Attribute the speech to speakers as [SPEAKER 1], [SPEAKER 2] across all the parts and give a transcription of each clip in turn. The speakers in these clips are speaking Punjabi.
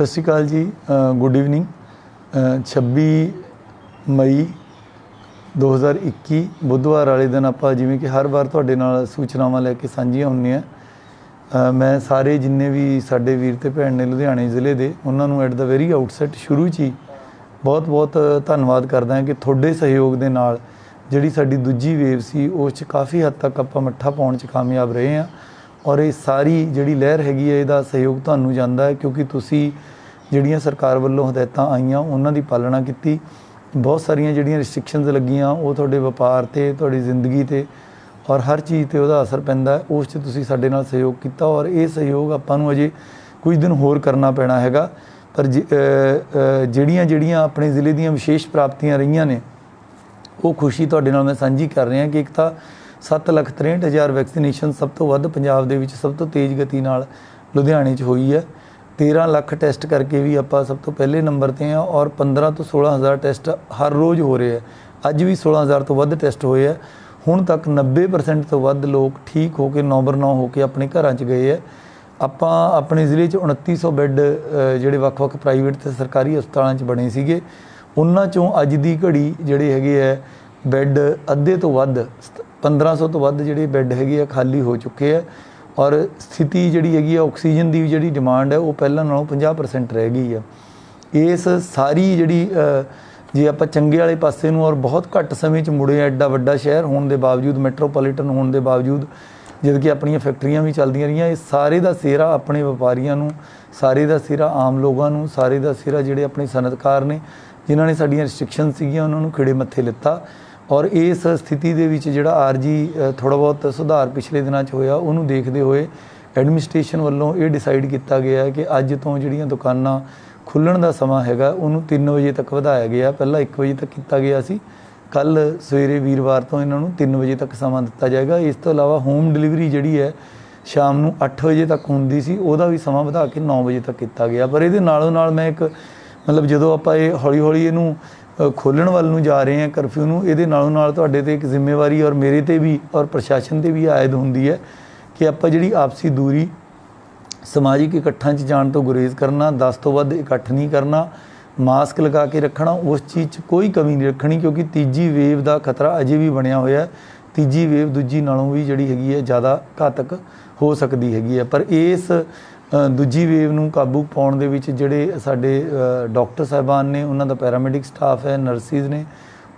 [SPEAKER 1] सत श्री अकाल जी। Good evening. 26 मई 2021 बुधवार वाले दिन ਆਪਾਂ ਜਿਵੇਂ ਕਿ ਹਰ ਵਾਰ ਤੁਹਾਡੇ ਨਾਲ ਸੂਚਨਾਵਾਂ ਲੈ ਕੇ ਸਾਂਝੀਆਂ ਹੁੰਦੀਆਂ। ਮੈਂ ਸਾਰੇ ਜਿੰਨੇ ਵੀ ਸਾਡੇ ਵੀਰ ਤੇ ਭੈਣ ਨੇ ਲੁਧਿਆਣੇ ਜ਼ਿਲ੍ਹੇ ਦੇ ਉਹਨਾਂ ਨੂੰ ਐਟ ਦਾ ਵੈਰੀ ਆਊਟਸੈਟ ਸ਼ੁਰੂ 'ਚ ਹੀ ਬਹੁਤ ਧੰਨਵਾਦ ਕਰਦਾ ਹਾਂ ਕਿ ਤੁਹਾਡੇ ਸਹਿਯੋਗ ਦੇ ਨਾਲ ਜਿਹੜੀ ਸਾਡੀ ਦੂਜੀ ਵੇਵ ਸੀ ਉਸ 'ਚ ਕਾफ़ੀ ਹੱਦ ਤੱਕ ਆਪਾਂ ਮੱਠਾ ਪਾਉਣ 'ਚ ਕਾਮਯਾਬ ਰਹੇ ਹਾਂ। ਔਰ ਇਹ ਸਾਰੀ ਜਿਹੜੀ ਲਹਿਰ ਹੈਗੀ ਹੈ ਇਹਦਾ ਸਹਿਯੋਗ ਤੁਹਾਨੂੰ ਜਾਂਦਾ ਹੈ ਕਿਉਂਕਿ ਤੁਸੀਂ ਜਿਹੜੀਆਂ ਸਰਕਾਰ ਵੱਲੋਂ ਹਦਾਇਤਾਂ ਆਈਆਂ ਉਹਨਾਂ ਦੀ ਪਾਲਣਾ ਕੀਤੀ। ਬਹੁਤ ਸਾਰੀਆਂ ਜਿਹੜੀਆਂ ਰਿਸਟ੍ਰਿਕਸ਼ਨਸ ਲੱਗੀਆਂ ਉਹ ਤੁਹਾਡੇ ਵਪਾਰ 'ਤੇ ਤੁਹਾਡੀ ਜ਼ਿੰਦਗੀ 'ਤੇ ਔਰ ਹਰ ਚੀਜ਼ 'ਤੇ ਉਹਦਾ ਅਸਰ ਪੈਂਦਾ ਹੈ। ਉਸ 'ਚ ਤੁਸੀਂ ਸਾਡੇ ਨਾਲ ਸਹਿਯੋਗ ਕੀਤਾ ਔਰ ਇਹ ਸਹਿਯੋਗ ਆਪਾਂ ਨੂੰ ਅਜੇ ਕੁਝ ਦਿਨ ਹੋਰ ਕਰਨਾ ਪੈਣਾ ਹੈਗਾ। ਪਰ ਜਿਹੜੀਆਂ ਆਪਣੇ ਜ਼ਿਲ੍ਹੇ ਦੀਆਂ ਵਿਸ਼ੇਸ਼ ਪ੍ਰਾਪਤੀਆਂ ਰਹੀਆਂ ਨੇ ਉਹ ਖੁਸ਼ੀ ਤੁਹਾਡੇ ਨਾਲ ਮੈਂ ਸਾਂਝੀ ਕਰ ਰਿਹਾ ਕਿ ਇੱਕ ਤਾਂ 7,63,000 ਵੈਕਸੀਨੇਸ਼ਨ ਸਭ ਤੋਂ ਵੱਧ ਪੰਜਾਬ ਦੇ ਵਿੱਚ ਸਭ ਤੋਂ ਤੇਜ਼ ਗਤੀ ਨਾਲ ਲੁਧਿਆਣੇ 'ਚ ਹੋਈ ਹੈ। 13 ਲੱਖ ਟੈਸਟ ਕਰਕੇ ਵੀ ਆਪਾਂ ਸਭ ਤੋਂ ਪਹਿਲੇ ਨੰਬਰ 'ਤੇ ਹਾਂ ਔਰ 15 ਤੋਂ 16,000 ਟੈਸਟ ਹਰ ਰੋਜ਼ ਹੋ ਰਹੇ ਹੈ। ਅੱਜ ਵੀ 16,000 ਤੋਂ ਵੱਧ ਟੈਸਟ ਹੋਏ ਹੈ। ਹੁਣ ਤੱਕ 90% ਤੋਂ ਵੱਧ ਲੋਕ ਠੀਕ ਹੋ ਕੇ ਨੌ ਹੋ ਕੇ ਆਪਣੇ ਘਰਾਂ 'ਚ ਗਏ ਹੈ। ਆਪਾਂ ਆਪਣੇ ਜ਼ਿਲ੍ਹੇ 'ਚ 2900 ਬੈੱਡ ਜਿਹੜੇ ਵੱਖ-ਵੱਖ ਪ੍ਰਾਈਵੇਟ ਅਤੇ ਸਰਕਾਰੀ ਹਸਪਤਾਲਾਂ 'ਚ ਬਣੇ ਸੀਗੇ ਉਹਨਾਂ 'ਚੋਂ ਅੱਜ ਦੀ ਘੜੀ ਜਿਹੜੇ ਹੈਗੇ ਹੈ ਬੈੱਡ ਅੱਧੇ ਤੋਂ ਵੱਧ 1500 ਤੋਂ ਵੱਧ ਜਿਹੜੇ ਬੈੱਡ ਹੈਗੇ ਆ ਖਾਲੀ ਹੋ ਚੁੱਕੇ ਆ ਔਰ ਸਥਿਤੀ ਜਿਹੜੀ ਹੈਗੀ ਆ ਆਕਸੀਜਨ ਦੀ ਜਿਹੜੀ ਡਿਮਾਂਡ ਹੈ ਉਹ ਪਹਿਲਾਂ ਨਾਲੋਂ 50% ਰਹਿ ਗਈ ਆ। ਇਸ ਸਾਰੀ ਜਿਹੜੀ ਜੇ ਆਪਾਂ ਚੰਗੇ ਵਾਲੇ ਪਾਸੇ ਨੂੰ ਔਰ ਬਹੁਤ ਘੱਟ ਸਮੇਂ 'ਚ ਮੁੜੇ ਐਡਾ ਵੱਡਾ ਸ਼ਹਿਰ ਹੋਣ ਦੇ ਬਾਵਜੂਦ ਮੈਟਰੋਪੋਲੀਟਨ ਹੋਣ ਦੇ ਬਾਵਜੂਦ ਜਦ ਕਿ ਆਪਣੀਆਂ ਫੈਕਟਰੀਆਂ ਵੀ ਚੱਲਦੀਆਂ ਰਹੀਆਂ ਇਹ ਸਾਰੇ ਦਾ ਸਿਹਰਾ ਆਪਣੇ ਵਪਾਰੀਆਂ ਨੂੰ, ਸਾਰੇ ਦਾ ਸਿਹਰਾ ਆਮ ਲੋਕਾਂ ਨੂੰ, ਸਾਰੇ ਦਾ ਸਿਹਰਾ ਜਿਹੜੇ ਆਪਣੇ ਸਨਅਤਕਾਰ ਨੇ ਜਿਨ੍ਹਾਂ ਨੇ ਸਾਡੀਆਂ ਰਿਸਟ੍ਰਿਕਸ਼ਨ ਸੀਗੀਆਂ ਉਹਨਾਂ ਨੂੰ ਖਿੜੇ ਮੱਥੇ ਲਿੱਤਾ। ਔਰ ਇਸ ਸਥਿਤੀ ਦੇ ਵਿੱਚ ਜਿਹੜਾ ਆਰਜੀ ਥੋੜ੍ਹਾ ਬਹੁਤ ਸੁਧਾਰ ਪਿਛਲੇ ਦਿਨਾਂ 'ਚ ਹੋਇਆ ਉਹਨੂੰ ਦੇਖਦੇ ਹੋਏ ਐਡਮਿਨਿਸਟ੍ਰੇਸ਼ਨ ਵੱਲੋਂ ਇਹ ਡਿਸਾਈਡ ਕੀਤਾ ਗਿਆ ਕਿ ਅੱਜ ਤੋਂ ਜਿਹੜੀਆਂ ਦੁਕਾਨਾਂ ਖੁੱਲ੍ਹਣ ਦਾ ਸਮਾਂ ਹੈਗਾ ਉਹਨੂੰ 3 ਵਜੇ ਤੱਕ ਵਧਾਇਆ ਗਿਆ। ਪਹਿਲਾਂ 1 ਵਜੇ ਤੱਕ ਕੀਤਾ ਗਿਆ ਸੀ। ਕੱਲ੍ਹ ਸਵੇਰੇ ਵੀਰਵਾਰ ਤੋਂ ਇਹਨਾਂ ਨੂੰ 3 ਵਜੇ ਤੱਕ ਸਮਾਂ ਦਿੱਤਾ ਜਾਏਗਾ। ਇਸ ਤੋਂ ਇਲਾਵਾ ਹੋਮ ਡਿਲੀਵਰੀ ਜਿਹੜੀ ਹੈ ਸ਼ਾਮ ਨੂੰ 8 ਵਜੇ ਤੱਕ ਹੁੰਦੀ ਸੀ ਉਹਦਾ ਵੀ ਸਮਾਂ ਵਧਾ ਕੇ 9 ਵਜੇ ਤੱਕ ਕੀਤਾ ਗਿਆ। ਪਰ ਇਹਦੇ ਨਾਲੋਂ ਨਾਲ ਮੈਂ ਇੱਕ ਮਤਲਬ ਜਦੋਂ ਆਪਾਂ ਇਹ ਹੌਲੀ ਇਹਨੂੰ ਖੋਲ੍ਹਣ ਵੱਲ ਨੂੰ ਜਾ ਰਹੇ ਹਾਂ ਕਰਫਿਊ ਨੂੰ ਇਹਦੇ ਨਾਲੋਂ ਨਾਲ ਤੁਹਾਡੇ 'ਤੇ ਇੱਕ ਜ਼ਿੰਮੇਵਾਰੀ ਔਰ ਮੇਰੇ 'ਤੇ ਵੀ ਔਰ ਪ੍ਰਸ਼ਾਸਨ 'ਤੇ ਵੀ ਆਇਦ ਹੁੰਦੀ ਹੈ ਕਿ ਆਪਾਂ ਜਿਹੜੀ ਆਪਸੀ ਦੂਰੀ ਸਮਾਜਿਕ ਇਕੱਠਾਂ 'ਚ ਜਾਣ ਤੋਂ ਗੁਰੇਜ਼ ਕਰਨਾ, 10 ਤੋਂ ਵੱਧ ਇਕੱਠ ਨਹੀਂ ਕਰਨਾ, ਮਾਸਕ ਲਗਾ ਕੇ ਰੱਖਣਾ, ਉਸ ਚੀਜ਼ 'ਚ ਕੋਈ ਕਮੀ ਨਹੀਂ ਰੱਖਣੀ ਕਿਉਂਕਿ ਤੀਜੀ ਵੇਵ ਦਾ ਖਤਰਾ ਅਜੇ ਵੀ ਬਣਿਆ ਹੋਇਆ। ਤੀਜੀ ਵੇਵ ਦੂਜੀ ਨਾਲੋਂ ਵੀ ਜਿਹੜੀ ਹੈਗੀ ਹੈ ਜ਼ਿਆਦਾ ਘਾਤਕ ਹੋ ਸਕਦੀ ਹੈਗੀ ਹੈ। ਪਰ ਇਸ ਦੂਜੀ ਵੇਵ ਨੂੰ ਕਾਬੂ ਪਾਉਣ ਦੇ ਵਿੱਚ ਜਿਹੜੇ ਸਾਡੇ ਡਾਕਟਰ ਸਾਹਿਬਾਨ ਨੇ, ਉਹਨਾਂ ਦਾ ਪੈਰਾਮੈਡਿਕ ਸਟਾਫ ਹੈ, ਨਰਸਿਸ ਨੇ,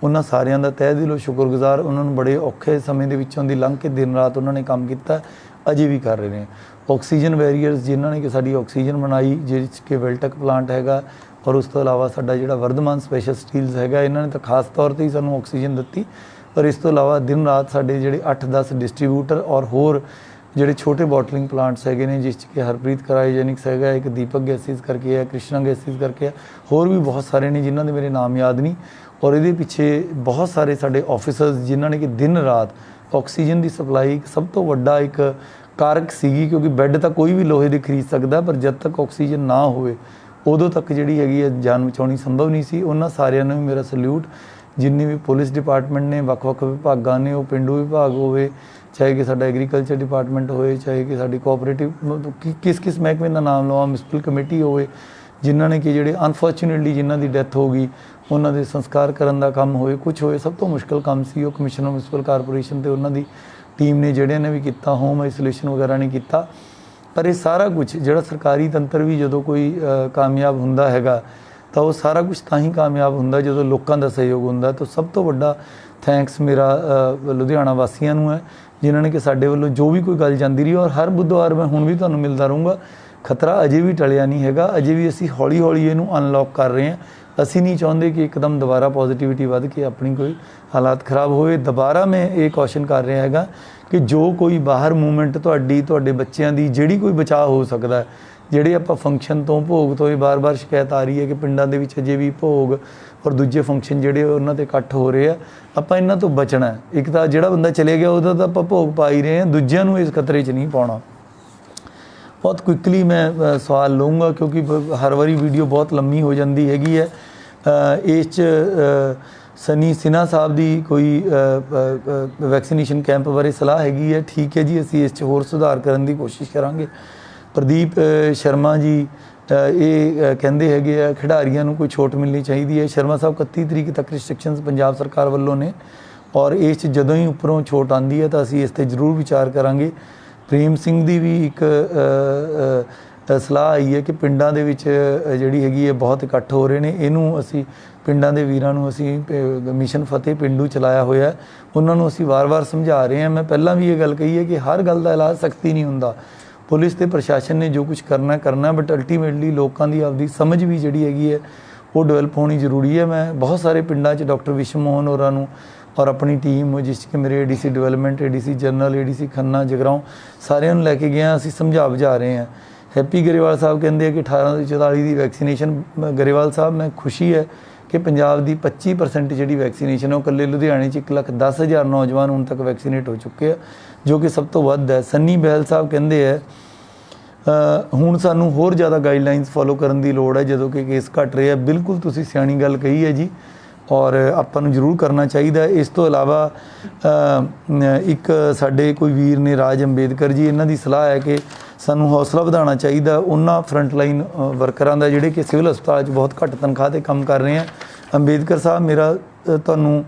[SPEAKER 1] ਉਹਨਾਂ ਸਾਰਿਆਂ ਦਾ ਤਹਿ ਦਿਲੋਂ ਸ਼ੁਕਰਗੁਜ਼ਾਰ। ਉਹਨਾਂ ਨੂੰ ਬੜੇ ਔਖੇ ਸਮੇਂ ਦੇ ਵਿੱਚੋਂ ਦੀ ਲੰਘ ਕੇ ਦਿਨ ਰਾਤ ਉਹਨਾਂ ਨੇ ਕੰਮ ਕੀਤਾ, ਅਜੇ ਵੀ ਕਰ ਰਹੇ ਨੇ। ਆਕਸੀਜਨ ਵੈਰੀਅਰਸ ਜਿਨ੍ਹਾਂ ਨੇ ਕਿ ਸਾਡੀ ਆਕਸੀਜਨ ਬਣਾਈ ਜਿਸ 'ਚ ਕਿ ਵੈਲਟਕ ਪਲਾਂਟ ਹੈਗਾ ਔਰ ਉਸ ਤੋਂ ਇਲਾਵਾ ਸਾਡਾ ਜਿਹੜਾ ਵਰਧਮਾਨ ਸਪੈਸ਼ਲ ਸਟੀਲਸ ਹੈਗਾ ਇਹਨਾਂ ਨੇ ਤਾਂ ਖਾਸ ਤੌਰ 'ਤੇ ਹੀ ਸਾਨੂੰ ਆਕਸੀਜਨ ਦਿੱਤੀ। ਪਰ ਇਸ ਤੋਂ ਇਲਾਵਾ ਦਿਨ ਰਾਤ ਸਾਡੇ ਜਿਹੜੇ 8-10 ਡਿਸਟਰੀਬਿਊਟਰ ਔਰ ਹੋਰ ਜਿਹੜੇ ਛੋਟੇ ਬੋਟਲਿੰਗ ਪਲਾਂਟਸ ਹੈਗੇ ਨੇ ਜਿਸ 'ਚ ਕਿ ਹਰਪ੍ਰੀਤ ਕਰਾਈਜੈਨਿਕਸ ਹੈਗਾ, ਇੱਕ ਦੀਪਕ ਗੈਸਿਸ ਕਰਕੇ ਹੈ, ਕ੍ਰਿਸ਼ਨਾ ਗੈਸਿਸ ਕਰਕੇ ਹੈ, ਹੋਰ ਵੀ ਬਹੁਤ ਸਾਰੇ ਨੇ ਜਿਨ੍ਹਾਂ ਦੇ ਮੇਰੇ ਨਾਮ ਯਾਦ ਨਹੀਂ। ਔਰ ਇਹਦੇ ਪਿੱਛੇ ਬਹੁਤ ਸਾਰੇ ਸਾਡੇ ਆਫਿਸਰਸ ਜਿਨ੍ਹਾਂ ਨੇ ਕਿ ਦਿਨ ਰਾਤ ਆਕਸੀਜਨ ਦੀ ਸਪਲਾਈ ਸਭ ਤੋਂ ਵੱਡਾ ਇੱਕ ਕਾਰਕ ਸੀਗੀ ਕਿਉਂਕਿ ਬੈੱਡ ਤਾਂ ਕੋਈ ਵੀ ਲੋਹੇ ਦੇ ਖਰੀਦ ਸਕਦਾ ਪਰ ਜਦ ਤੱਕ ਆਕਸੀਜਨ ਨਾ ਹੋਵੇ ਉਦੋਂ ਤੱਕ ਜਿਹੜੀ ਹੈਗੀ ਹੈ ਜਾਨ ਬਚਾਉਣੀ ਸੰਭਵ ਨਹੀਂ ਸੀ। ਉਹਨਾਂ ਸਾਰਿਆਂ ਨੂੰ ਵੀ ਮੇਰਾ ਸਲੂਟ। ਜਿੰਨੀ ਵੀ ਪੁਲਿਸ ਡਿਪਾਰਟਮੈਂਟ ਨੇ, ਵੱਖ-ਵੱਖ ਵਿਭਾਗਾਂ ਨੇ, ਉਹ ਪੇਂਡੂ ਵਿਭਾਗ ਹੋਵੇ, ਚਾਹੇ ਕਿ ਸਾਡਾ ਐਗਰੀਕਲਚਰ ਡਿਪਾਰਟਮੈਂਟ ਹੋਵੇ, ਚਾਹੇ ਕਿ ਸਾਡੀ ਕੋਆਪਰੇਟਿਵ ਕਿਸ ਮਹਿਕਮੇ ਦਾ ਨਾਮ ਲਵਾਂ, ਮਿਊਨਿਸਪਲ ਕਮੇਟੀ ਹੋਵੇ, ਜਿਨ੍ਹਾਂ ਨੇ ਕਿ ਜਿਹੜੇ ਅਨਫੋਰਚੂਨੇਟਲੀ ਜਿਨ੍ਹਾਂ ਦੀ ਡੈਥ ਹੋ ਗਈ ਉਹਨਾਂ ਦੇ ਸੰਸਕਾਰ ਕਰਨ ਦਾ ਕੰਮ ਹੋਏ, ਕੁਛ ਹੋਏ, ਸਭ ਤੋਂ ਮੁਸ਼ਕਿਲ ਕੰਮ ਸੀ ਉਹ ਕਮਿਸ਼ਨਰ ਮਿਊਨਿਸਪਲ ਕਾਰਪੋਰੇਸ਼ਨ ਅਤੇ ਉਹਨਾਂ ਦੀ ਟੀਮ ਨੇ ਜਿਹੜਿਆਂ ਨੇ ਵੀ ਕੀਤਾ, ਹੋਮ ਆਈਸੋਲੇਸ਼ਨ ਵਗੈਰਾ ਨਹੀਂ ਕੀਤਾ। ਪਰ ਇਹ ਸਾਰਾ ਕੁਛ ਜਿਹੜਾ ਸਰਕਾਰੀ ਤੰਤਰ ਵੀ ਜਦੋਂ ਕੋਈ ਕਾਮਯਾਬ ਹੁੰਦਾ ਹੈਗਾ ਤਾਂ ਉਹ ਸਾਰਾ ਕੁਛ ਤਾਂ ਹੀ ਕਾਮਯਾਬ ਹੁੰਦਾ ਜਦੋਂ ਲੋਕਾਂ ਦਾ ਸਹਿਯੋਗ ਹੁੰਦਾ। ਤਾਂ ਸਭ ਤੋਂ ਵੱਡਾ ਥੈਂਕਸ ਮੇਰਾ ਲੁਧਿਆਣਾ ਵਾਸੀਆਂ ਨੂੰ ਹੈ ਜਿਨ੍ਹਾਂ ਨੇ ਕਿ ਸਾਡੇ ਵੱਲੋਂ ਜੋ ਵੀ ਕੋਈ ਗੱਲ ਜਾਂਦੀ ਰਹੀ ਔਰ ਹਰ ਬੁੱਧਵਾਰ ਮੈਂ ਹੁਣ ਵੀ ਤੁਹਾਨੂੰ ਮਿਲਦਾ ਰਹੂੰਗਾ। ਖਤਰਾ ਅਜੇ ਵੀ ਟਲਿਆ ਨਹੀਂ ਹੈਗਾ, ਅਜੇ ਵੀ ਅਸੀਂ ਹੌਲੀ ਇਹਨੂੰ ਅਨਲੌਕ ਕਰ ਰਹੇ ਹਾਂ। ਅਸੀਂ ਨਹੀਂ ਚਾਹੁੰਦੇ ਕਿ ਇੱਕਦਮ ਦੁਬਾਰਾ ਪੋਜ਼ੀਟਿਵਿਟੀ ਵੱਧ ਕੇ ਆਪਣੀ ਕੋਈ ਹਾਲਾਤ ਖਰਾਬ ਹੋਵੇ। ਦੁਬਾਰਾ ਮੈਂ ਇਹ ਕੌਸ਼ਨ ਕਰ ਰਿਹਾ ਹੈਗਾ ਕਿ ਜੋ ਕੋਈ ਬਾਹਰ ਮੂਵਮੈਂਟ ਤੁਹਾਡੇ ਬੱਚਿਆਂ ਦੀ ਜਿਹੜੀ ਕੋਈ ਬਚਾਅ ਹੋ ਸਕਦਾ, ਜਿਹੜੇ ਆਪਾਂ ਫੰਕਸ਼ਨ ਤੋਂ ਭੋਗ ਤੋਂ ਇਹ ਬਾਰ ਸ਼ਿਕਾਇਤ ਆ ਰਹੀ ਹੈ ਕਿ ਪਿੰਡਾਂ ਦੇ ਵਿੱਚ ਅਜੇ ਵੀ ਭੋਗ ਔਰ ਦੂਜੇ ਫੰਕਸ਼ਨ ਜਿਹੜੇ ਉਹਨਾਂ 'ਤੇ ਇਕੱਠ ਹੋ ਰਹੇ ਆ, ਆਪਾਂ ਇਹਨਾਂ ਤੋਂ ਬਚਣਾ। ਇੱਕ ਤਾਂ ਜਿਹੜਾ ਬੰਦਾ ਚਲੇ ਗਿਆ ਉਹਦਾ ਤਾਂ ਆਪਾਂ ਭੋਗ ਪਾ ਹੀ ਰਹੇ ਹਾਂ, ਦੂਜਿਆਂ ਨੂੰ ਇਸ ਖਤਰੇ 'ਚ ਨਹੀਂ ਪਾਉਣਾ। ਬਹੁਤ ਕੁਇਕਲੀ ਮੈਂ ਸਵਾਲ ਲਊਂਗਾ ਕਿਉਂਕਿ ਹਰ ਵਾਰੀ ਵੀਡੀਓ ਬਹੁਤ ਲੰਮੀ ਹੋ ਜਾਂਦੀ ਹੈਗੀ ਹੈ। ਇਸ 'ਚ ਸਨੀ ਸਿਨਹਾ ਸਾਹਿਬ ਦੀ ਕੋਈ ਵੈਕਸੀਨੇਸ਼ਨ ਕੈਂਪ ਬਾਰੇ ਸਲਾਹ ਹੈਗੀ ਹੈ। ਠੀਕ ਹੈ ਜੀ, ਅਸੀਂ ਇਸ 'ਚ ਹੋਰ ਸੁਧਾਰ ਕਰਨ ਦੀ ਕੋਸ਼ਿਸ਼ ਕਰਾਂਗੇ। ਪ੍ਰਦੀਪ ਸ਼ਰਮਾ ਜੀ ਇਹ ਕਹਿੰਦੇ ਹੈਗੇ ਆ ਖਿਡਾਰੀਆਂ ਨੂੰ ਕੋਈ ਛੋਟ ਮਿਲਣੀ ਚਾਹੀਦੀ ਹੈ। ਸ਼ਰਮਾ ਸਾਹਿਬ 31 ਤਰੀਕ ਤੱਕ ਰਿਸਟ੍ਰਿਕਸ਼ਨਸ ਪੰਜਾਬ ਸਰਕਾਰ ਵੱਲੋਂ ਨੇ, ਔਰ ਇਸ 'ਚ ਜਦੋਂ ਹੀ ਉੱਪਰੋਂ ਛੋਟ ਆਉਂਦੀ ਹੈ ਤਾਂ ਅਸੀਂ ਇਸ 'ਤੇ ਜ਼ਰੂਰ ਵਿਚਾਰ ਕਰਾਂਗੇ। ਪ੍ਰੇਮ ਸਿੰਘ ਦੀ ਵੀ ਇੱਕ ਸਲਾਹ ਆਈ ਹੈ ਕਿ ਪਿੰਡਾਂ ਦੇ ਵਿੱਚ ਜਿਹੜੀ ਹੈਗੀ ਹੈ ਬਹੁਤ ਇਕੱਠ ਹੋ ਰਹੇ ਨੇ, ਇਹਨੂੰ ਅਸੀਂ ਪਿੰਡਾਂ ਦੇ ਵੀਰਾਂ ਨੂੰ ਅਸੀਂ ਮਿਸ਼ਨ ਫਤਿਹ ਪਿੰਡੂ ਚਲਾਇਆ ਹੋਇਆ, ਉਹਨਾਂ ਨੂੰ ਅਸੀਂ ਵਾਰ-ਵਾਰ ਸਮਝਾ ਰਹੇ ਹਾਂ। ਮੈਂ ਪਹਿਲਾਂ ਵੀ ਇਹ ਗੱਲ ਕਹੀ ਹੈ ਕਿ ਹਰ ਗੱਲ ਦਾ ਇਲਾਜ ਸਖਤੀ ਨਹੀਂ ਹੁੰਦਾ। ਪੁਲਿਸ ਤੇ ਪ੍ਰਸ਼ਾਸਨ ਨੇ ਜੋ ਕੁਝ ਕਰਨਾ, ਬਟ ਅਲਟੀਮੇਟਲੀ ਲੋਕਾਂ ਦੀ ਆਪਦੀ ਸਮਝ ਵੀ ਜਿਹੜੀ ਹੈਗੀ ਹੈ ਉਹ ਡਿਵੈਲਪ ਹੋਣੀ ਜ਼ਰੂਰੀ ਹੈ। ਮੈਂ ਬਹੁਤ ਸਾਰੇ ਪਿੰਡਾਂ 'ਚ ਡਾਕਟਰ ਵਿਸ਼ਵ ਮੋਹਨ ਹੋਰਾਂ ਨੂੰ ਔਰ ਆਪਣੀ ਟੀਮ, ਜਿਸ 'ਚ ਕਿ ਮੇਰੇ ADC development, ADC general, ADC Khanna, Jagraon, ਸਾਰਿਆਂ ਨੂੰ ਲੈ ਕੇ ਗਏ ਹਾਂ। ਅਸੀਂ ਸਮਝਾ ਬੁਝਾ ਰਹੇ ਹਾਂ। ਹੈਪੀ ਗਰੇਵਾਲ ਸਾਹਿਬ ਕਹਿੰਦੇ ਆ ਕਿ 18 ਤੋਂ 44 ਦੀ ਵੈਕਸੀਨੇਸ਼ਨ। ਗਰੇਵਾਲ ਸਾਹਿਬ, ਮੈਂ ਖੁਸ਼ੀ ਹੈ ਕਿ ਪੰਜਾਬ ਦੀ 25% ਜਿਹੜੀ ਵੈਕਸੀਨੇਸ਼ਨ ਉਹ ਇਕੱਲੇ ਲੁਧਿਆਣੇ 'ਚ 1,10,000 ਨੌਜਵਾਨ ਹੁਣ ਤੱਕ ਵੈਕਸੀਨੇਟ ਹੋ ਚੁੱਕੇ ਆ, ਜੋ ਕਿ ਸਭ ਤੋਂ ਵੱਧ ਹੈ। ਸੰਨੀ ਬਹਿਲ ਸਾਹਿਬ ਕਹਿੰਦੇ ਹੈ ਹੁਣ ਸਾਨੂੰ ਹੋਰ ਜ਼ਿਆਦਾ ਗਾਈਡਲਾਈਨਸ ਫੋਲੋ ਕਰਨ ਦੀ ਲੋੜ ਹੈ ਜਦੋਂ ਕਿ ਕੇਸ ਘਟ ਰਹੇ ਆ। ਬਿਲਕੁਲ ਤੁਸੀਂ ਸਿਆਣੀ ਗੱਲ ਕਹੀ ਹੈ ਜੀ, ਔਰ ਆਪਾਂ ਨੂੰ ਜ਼ਰੂਰ ਕਰਨਾ ਚਾਹੀਦਾ। ਇਸ ਤੋਂ ਇਲਾਵਾ ਇੱਕ ਸਾਡੇ ਕੋਈ ਵੀਰ ਨੇ ਰਾਜ ਅੰਬੇਦਕਰ ਜੀ, ਇਹਨਾਂ ਦੀ ਸਲਾਹ ਹੈ ਕਿ ਸਾਨੂੰ ਹੌਸਲਾ ਵਧਾਉਣਾ ਚਾਹੀਦਾ ਉਹਨਾਂ ਫਰੰਟਲਾਈਨ ਵਰਕਰਾਂ ਦਾ ਜਿਹੜੇ ਕਿ ਸਿਵਲ ਹਸਪਤਾਲ 'ਚ ਬਹੁਤ ਘੱਟ ਤਨਖਾਹ 'ਤੇ ਕੰਮ ਕਰ ਰਹੇ ਆ। ਅੰਬੇਦਕਰ ਸਾਹਿਬ, ਮੇਰਾ ਤੁਹਾਨੂੰ